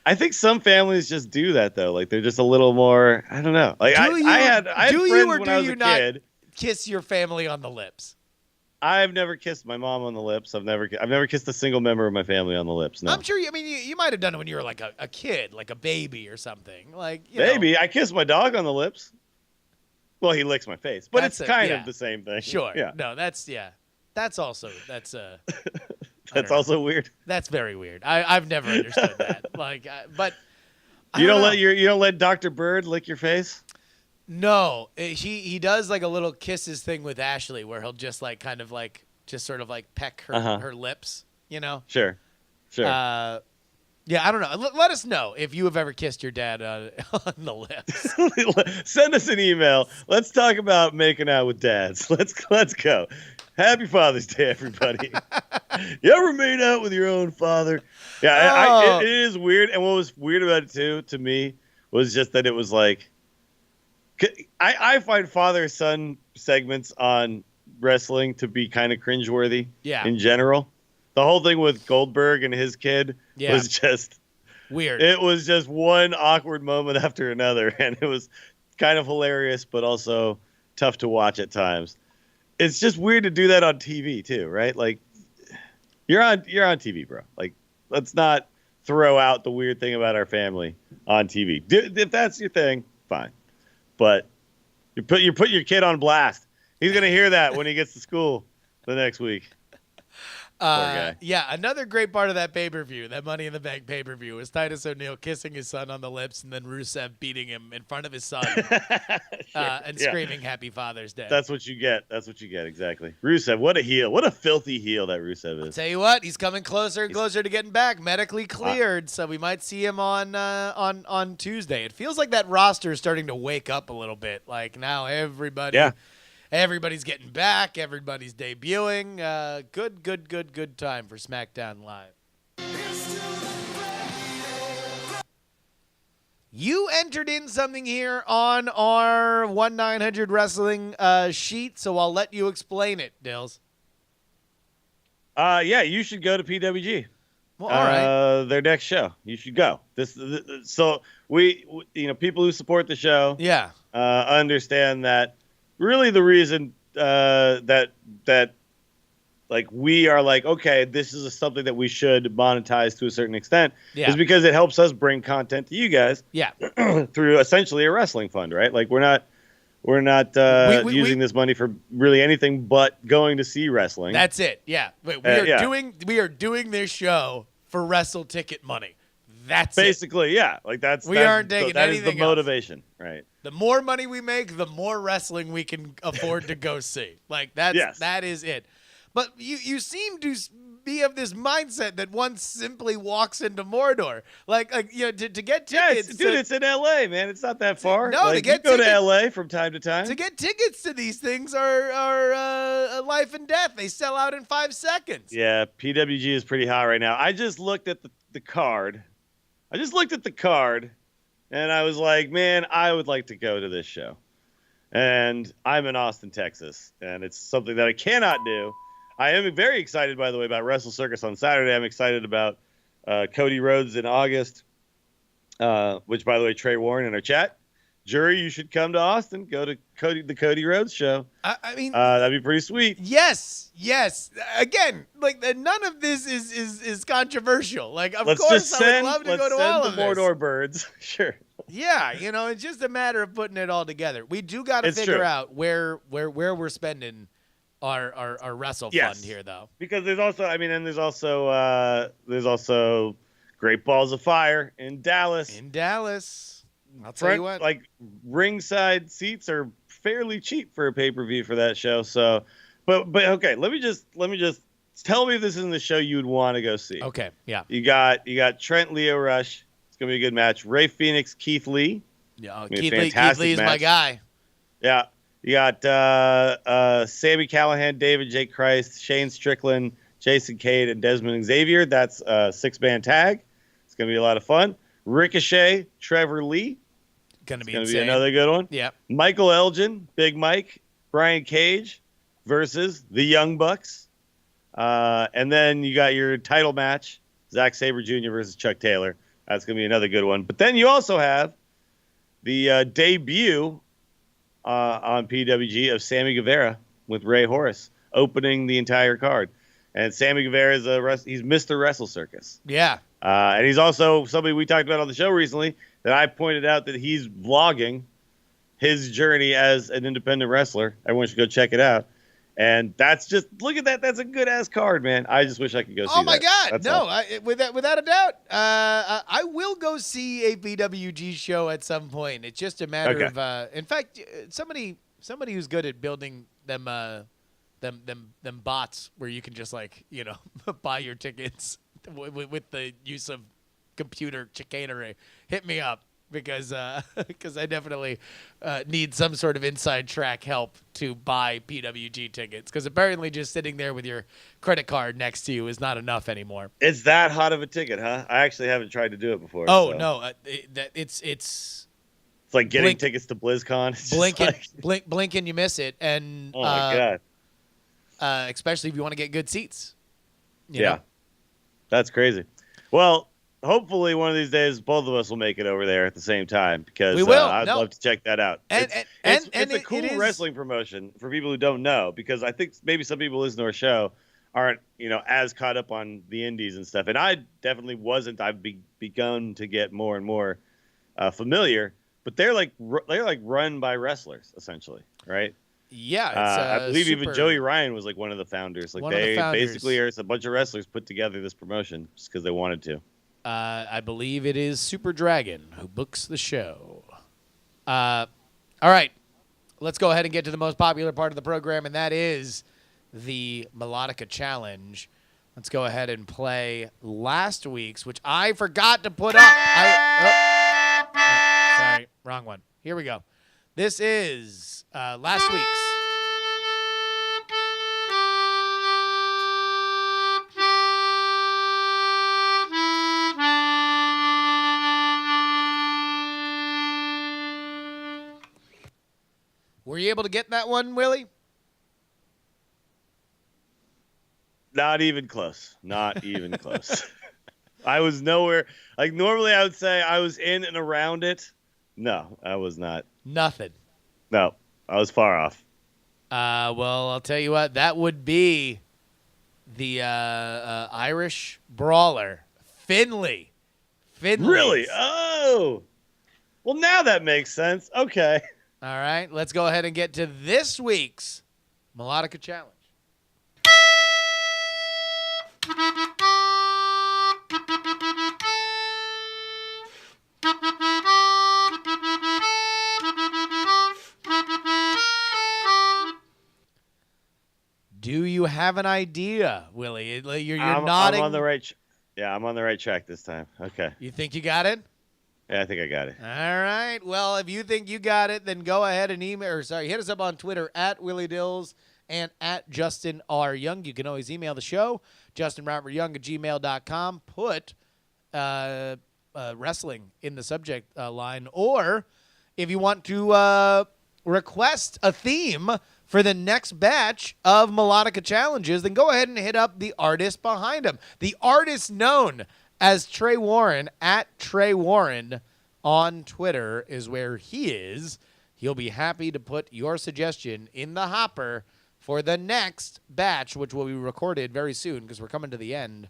I think some families just do that, though. Like, they're just a little more, I don't know. Like, I had friends when I was a kid. Kiss your family on the lips? I've never kissed my mom on the lips. I've never kissed a single member of my family on the lips. No. I'm sure. You might have done it when you were like a kid, like a baby or something. Like baby, I kissed my dog on the lips. Well, he licks my face, but it's kind of the same thing. Sure. Yeah. No, that's also that's also weird. That's very weird. I've never understood that. But you don't let Dr. Bird lick your face. No, he does like a little kisses thing with Ashley where he'll just like kind of like just sort of like peck her lips, you know? Sure. Yeah, I don't know. Let us know if you have ever kissed your dad on the lips. Send us an email. Let's talk about making out with dads. Let's go. Happy Father's Day, everybody. You ever made out with your own father? Yeah, it is weird. And what was weird about it too, to me, was just that it was like, I find father-son segments on wrestling to be kind of cringeworthy in general. The whole thing with Goldberg and his kid was just weird. It was just one awkward moment after another, and it was kind of hilarious, but also tough to watch at times. It's just weird to do that on TV too, right? Like, you're on TV, bro. Like, let's not throw out the weird thing about our family on TV. If that's your thing, fine. But you put your kid on blast. He's gonna hear that when he gets to school the next week. Yeah, another great part of that pay-per-view, that Money in the Bank pay-per-view, was Titus O'Neil kissing his son on the lips and then Rusev beating him in front of his son and screaming Happy Father's Day. That's what you get. Exactly. Rusev, what a heel. What a filthy heel that Rusev is. I'll tell you what, he's coming closer and closer to getting back, medically cleared, so we might see him on Tuesday. It feels like that roster is starting to wake up a little bit. Like now everybody's getting back. Everybody's debuting. Good time for SmackDown Live. You entered in something here on our 1-900 Wrestling sheet, so I'll let you explain it, Dills. Yeah, you should go to PWG. Well, all right. Their next show. You should go. So we people who support the show understand that really the reason that like we are like, okay, this is something that we should monetize to a certain extent is because it helps us bring content to you guys through essentially a wrestling fund, right? Like we're not using this money for really anything but going to see wrestling. That's it. Yeah. We are doing this show for wrestle ticket money. That's basically it. Like that's aren't taking that anything is the motivation, right? The more money we make, the more wrestling we can afford to go see. Like that is it. But you seem to be of this mindset that one simply walks into Mordor. Like to get tickets. Yeah, it's in LA, man. It's not that far. No, like, to get you go to LA from time to time. To get tickets to these things are life and death. They sell out in 5 seconds. Yeah, PWG is pretty hot right now. I just looked at the card. And I was like, man, I would like to go to this show. And I'm in Austin, Texas, and it's something that I cannot do. I am very excited, by the way, about Wrestle Circus on Saturday. I'm excited about Cody Rhodes in August. which, by the way, Trey Warren in our chat. Jury, you should come to Austin. Go to the Cody Rhodes show. I mean, that'd be pretty sweet. yes. Again, like none of this is controversial. Like, of Let's course, just I would love to go to all of the this. Mordor birds. Sure. Yeah, it's just a matter of putting it all together. We do got to figure true. out where we're spending our wrestle fund here, though. Because there's also, and there's also Great Balls of Fire in Dallas. I'll tell you what. Like ringside seats are fairly cheap for a pay-per-view for that show. So, but okay, let me just tell me if this isn't the show you would want to go see. Okay, yeah. You got Trent Leo Rush. It's gonna be a good match. Ray Phoenix, Keith Lee. Yeah, Keith Lee is my guy. Yeah. You got Sami Callihan, David J. Christ, Shane Strickland, Jason Cade, and Desmond Xavier. That's a 6-man tag. It's gonna be a lot of fun. Ricochet, Trevor Lee. Gonna be another good one. Yeah. Michael Elgin, Big Mike, Brian Cage versus the Young Bucks. And then you got your title match, Zack Sabre Jr. versus Chuck Taylor. That's going to be another good one. But then you also have the debut on PWG of Sammy Guevara with Ray Horace opening the entire card. And Sammy Guevara is he's Mr. Wrestle Circus. Yeah. And he's also somebody we talked about on the show recently that I pointed out that he's vlogging his journey as an independent wrestler. Everyone should go check it out. And that's just, look at that. That's a good ass card, man. I just wish I could go see that. Oh my God. That's No, all. without a doubt. I will go see a BWG show at some point. It's just a matter of, in fact, somebody who's good at building them bots where you can just buy your tickets with the use of computer chicanery. Hit me up because I definitely need some sort of inside track help to buy PWG tickets, because apparently just sitting there with your credit card next to you is not enough anymore. It's that hot of a ticket, huh? I actually haven't tried to do it before. Oh, so. no. It's like getting tickets to BlizzCon. Blink and you miss it. And oh my God. Especially if you want to get good seats. You know? That's crazy. Well, hopefully one of these days both of us will make it over there at the same time, because we will. I'd love to check that out. It's a cool wrestling promotion for people who don't know, because I think maybe some people listening to our show aren't as caught up on the indies and stuff, and I definitely wasn't. I've begun to get more and more familiar, but they're like run by wrestlers essentially, right? Yeah, I believe even Joey Ryan was like one of the founders. Like they basically are a bunch of wrestlers put together this promotion just because they wanted to. I believe it is Super Dragon who books the show. All right, let's go ahead and get to the most popular part of the program, and that is the Melodica Challenge. Let's go ahead and play last week's, which I forgot to put up. No, sorry, wrong one. Here we go. This is last week's. Were you able to get that one, Willie? Not even close. Not even close. I was nowhere. Like normally I would say I was in and around it. No, I was not. Nothing. No, I was far off. Well, I'll tell you what. That would be the Irish brawler, Finlay. Really? Oh. Well, now that makes sense. Okay. All right, let's go ahead and get to this week's Melodica Challenge. Do you have an idea, Willie? You're nodding. I'm on the right. I'm on the right track this time. Okay. You think you got it? Yeah, I think I got it. All right. Well, if you think you got it, then go ahead and hit us up on Twitter at Willie Dills and at Justin R. Young. You can always email the show, justinrobertyoung@gmail.com. Put wrestling in the subject line. Or if you want to request a theme for the next batch of Melodica Challenges, then go ahead and hit up the artist behind them. The artist known as Trey Warren, at Trey Warren on Twitter is where he is. He'll be happy to put your suggestion in the hopper for the next batch, which will be recorded very soon because we're coming to the end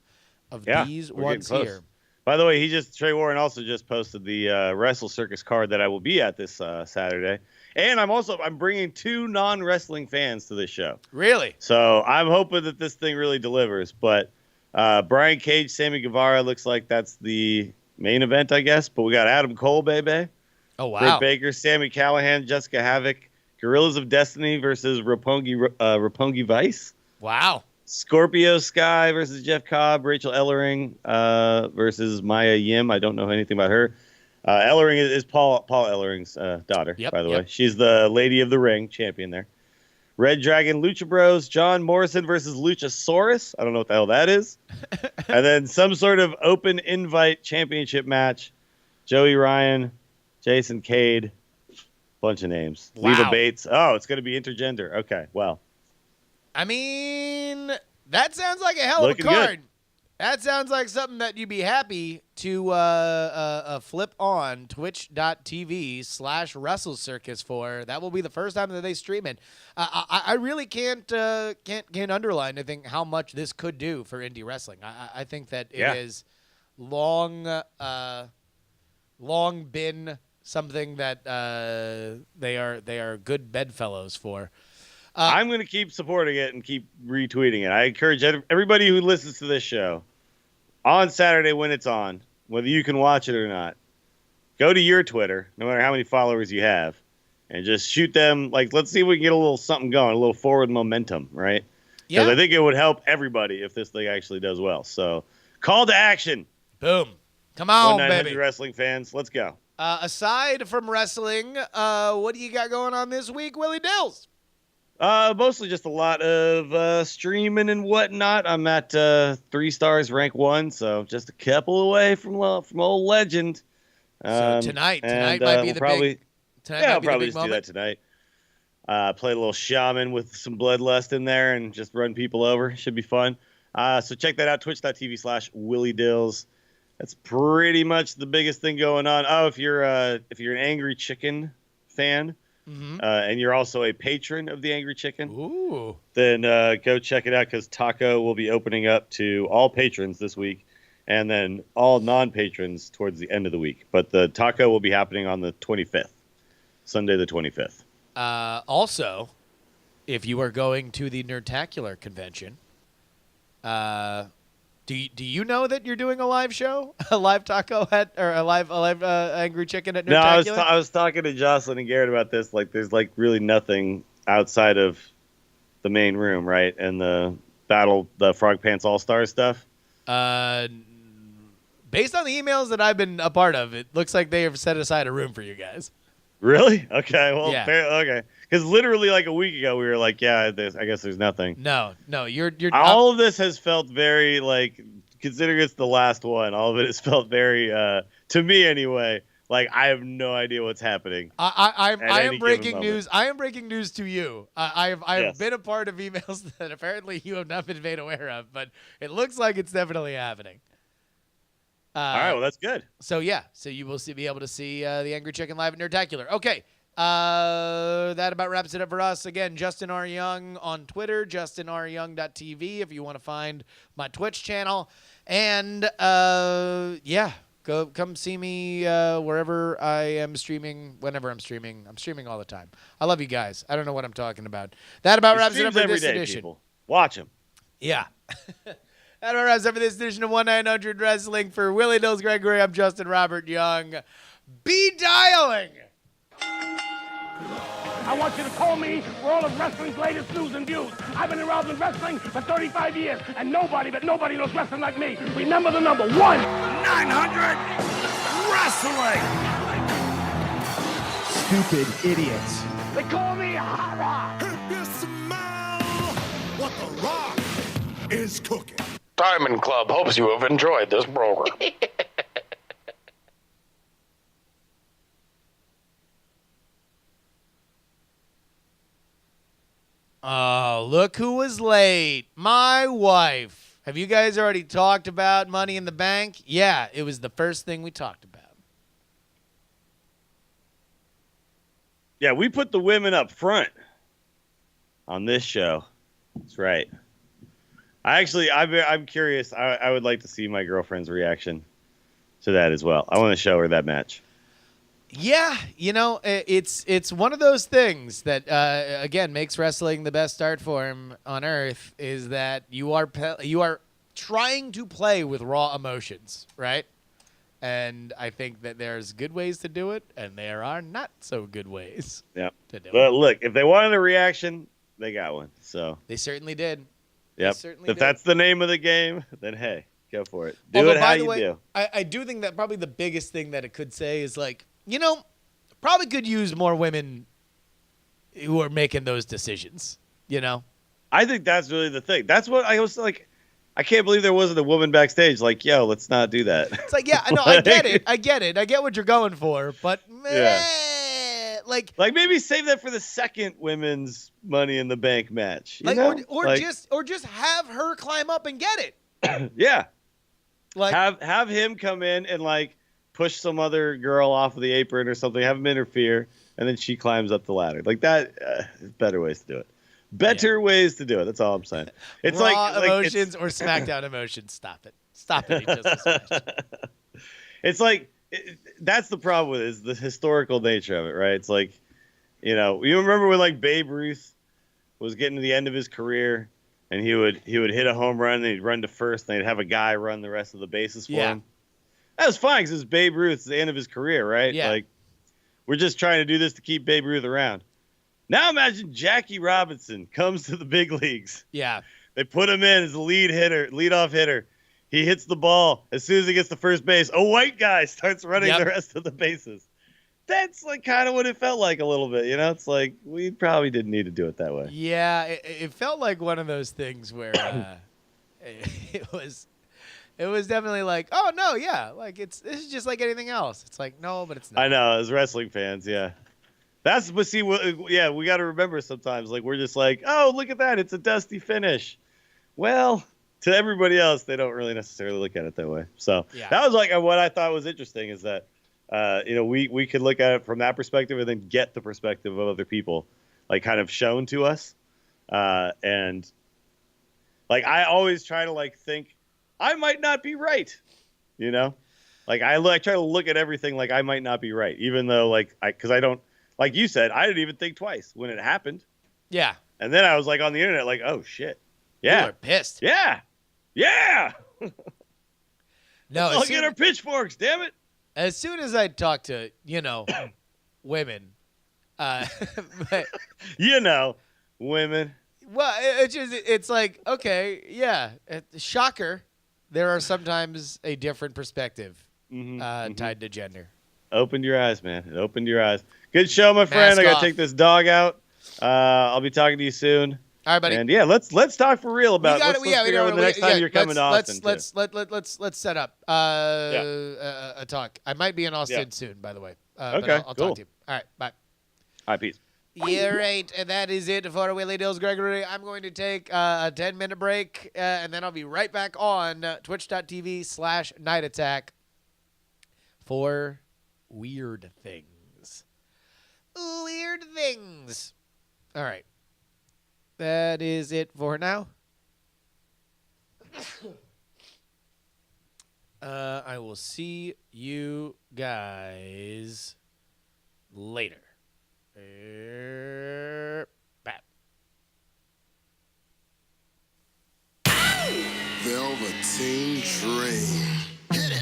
of these we're ones getting close. here. By the way, Trey Warren also just posted the Wrestle Circus card that I will be at this Saturday. And I'm bringing 2 non-wrestling fans to this show. Really? So I'm hoping that this thing really delivers. But Brian Cage, Sammy Guevara looks like that's the main event, I guess. But we got Adam Cole, baby. Oh, wow. Britt Baker, Sammy Callahan, Jessica Havoc, Gorillas of Destiny versus Roppongi Vice. Wow. Scorpio Sky versus Jeff Cobb, Rachel Ellering versus Maya Yim. I don't know anything about her. Ellering is Paul Ellering's daughter, by the way. She's the Lady of the Ring champion there. Red Dragon Lucha Bros, John Morrison versus Luchasaurus. I don't know what the hell that is. And then some sort of open invite championship match. Joey Ryan, Jason Cade, bunch of names. Wow. Leva Bates. Oh, it's going to be intergender. Okay, well. I mean, that sounds like a hell of a Looking card. good. That sounds like something that you'd be happy to flip on twitch.tv/Wrestle Circus for. That will be the first time that they stream it. I really can't underline, I think, how much this could do for indie wrestling. I think that it is long been something that they are good bedfellows for. I'm going to keep supporting it and keep retweeting it. I encourage everybody who listens to this show on Saturday when it's on, whether you can watch it or not, go to your Twitter, no matter how many followers you have, and just shoot them. Like, let's see if we can get a little something going, a little forward momentum, right? Because I think it would help everybody if this thing actually does well. So, call to action. Boom. Come on, 900 baby. wrestling fans, let's go. Aside from wrestling, what do you got going on this week, Willie Dills? Mostly just a lot of streaming and whatnot. I'm at 3 stars, rank 1, so just a couple away from old legend. So tonight might be the big. I'll probably just do that tonight. Play a little shaman with some bloodlust in there and just run people over. Should be fun. So check that out, twitch.tv/Willie Dills. That's pretty much the biggest thing going on. Oh, if you're an Angry Chicken fan. Mm-hmm. And you're also a patron of the Angry Chicken, ooh, then go check it out because Taco will be opening up to all patrons this week and then all non-patrons towards the end of the week. But the Taco will be happening on the 25th, Sunday the 25th. Also, if you are going to the Nerdtacular convention, do you know that you're doing a live show, a live taco or a live Angry Chicken at Nerdtacular? No, I was talking to Jocelyn and Garrett about this. Like, there's like really nothing outside of the main room, right? And the Frog Pants All Stars stuff. Based on the emails that I've been a part of, it looks like they have set aside a room for you guys. Really? Okay. Well, yeah. Okay. Because literally like a week ago, we were like, I guess there's nothing. No, you're. All of this has felt very like, considering it's the last one, all of it has felt very, to me anyway, like I have no idea what's happening. I am breaking news. I am breaking news to you. I have been a part of emails that apparently you have not been made aware of, but it looks like it's definitely happening. All right, well that's good. So you will be able to see the Angry Chicken live at Nerdtacular. Okay, that about wraps it up for us. Again, Justin R. Young on Twitter, justinryoung.tv if you want to find my Twitch channel, and go come see me wherever I am streaming, whenever I'm streaming. I'm streaming all the time. I love you guys. I don't know what I'm talking about. That about wraps it up for this edition. People. Watch them. Yeah. That about wraps up for this edition of 1-900 Wrestling. For Willie Dills Gregory, I'm Justin Robert Young. Be dialing! I want you to call me for all of wrestling's latest news and views. I've been around in wrestling for 35 years, and nobody knows wrestling like me. Remember the number 900 Wrestling! Stupid idiots. They call me Hara. If you smell what the Rock is cooking. Diamond Club hopes you have enjoyed this program. Oh, look who was late. My wife. Have you guys already talked about Money in the Bank? Yeah, it was the first thing we talked about. Yeah, we put the women up front on this show. That's right. I'm curious. I would like to see my girlfriend's reaction to that as well. I want to show her that match. Yeah, it's one of those things that again makes wrestling the best art form on earth. Is that you are trying to play with raw emotions, right? And I think that there's good ways to do it, and there are not so good ways. Yeah. To do But it. look, if they wanted a reaction, they got one. So They certainly did. yep. If that's the name of the game, then hey, go for it. Do Although, it how by the you way, do. I do think that probably the biggest thing that it could say is like, probably could use more women who are making those decisions. I think that's really the thing. That's what I was like. I can't believe there wasn't a woman backstage. Like, yo, let's not do that. It's like, yeah, I know, I get it. I get what you're going for, but Yeah. like maybe save that for the second women's Money in the Bank match. You know? or just have her climb up and get it. Yeah. Like Have him come in and like push some other girl off of the apron or something. Have him interfere, and then she climbs up the ladder. Like that. Better ways to do it. Better ways to do it. That's all I'm saying. It's raw like emotions or SmackDown emotions. Stop it. Stop it. It's like that's the problem with it, is the historical nature of it, right? It's like, you remember when like Babe Ruth was getting to the end of his career, and he would hit a home run, and he'd run to first, and they'd have a guy run the rest of the bases for him. That was fine because it's Babe Ruth. It's the end of his career, right? Yeah. Like, we're just trying to do this to keep Babe Ruth around. Now imagine Jackie Robinson comes to the big leagues. Yeah. They put him in as the leadoff hitter. He hits the ball. As soon as he gets to first base, a white guy starts running the rest of the bases. That's like kind of what it felt like a little bit. It's like we probably didn't need to do it that way. Yeah, it felt like one of those things where it was definitely like, oh no, yeah, like this is just like anything else. It's like no, but it's not. I know, as wrestling fans, yeah. But see, yeah, we got to remember sometimes, like, we're just like, oh, look at that. It's a dusty finish. Well, to everybody else, they don't really necessarily look at it that way. So that was like what I thought was interesting is that, we could look at it from that perspective and then get the perspective of other people, like kind of shown to us. And like, I always try to like think I might not be right, like I try to look at everything like I might not be right, even though because I don't. Like you said, I didn't even think twice when it happened. Yeah. And then I was like on the internet, like, oh shit. Yeah. You were pissed. Yeah. Yeah. No, I'll get our pitchforks, damn it. As soon as I talk to, women, women. Well, it's like, okay, yeah, shocker. There are sometimes a different perspective tied to gender. Opened your eyes, man. It opened your eyes. Good show, my friend. I got to take this dog out. I'll be talking to you soon. All right, buddy. And yeah, let's talk for real about let's figure out the next time you're coming to Austin. Let's set up a talk. I might be in Austin soon, by the way. But Okay, I'll cool. talk to you. All right, bye. All right, peace. Yeah, right. And that is it for Willie Dills Gregory. I'm going to take a 10-minute break, and then I'll be right back on twitch.tv/Night Attack for Weird Things. Weird Things. All right. That is it for now. I will see you guys later. Bye. Velveteen Dream. Hit it.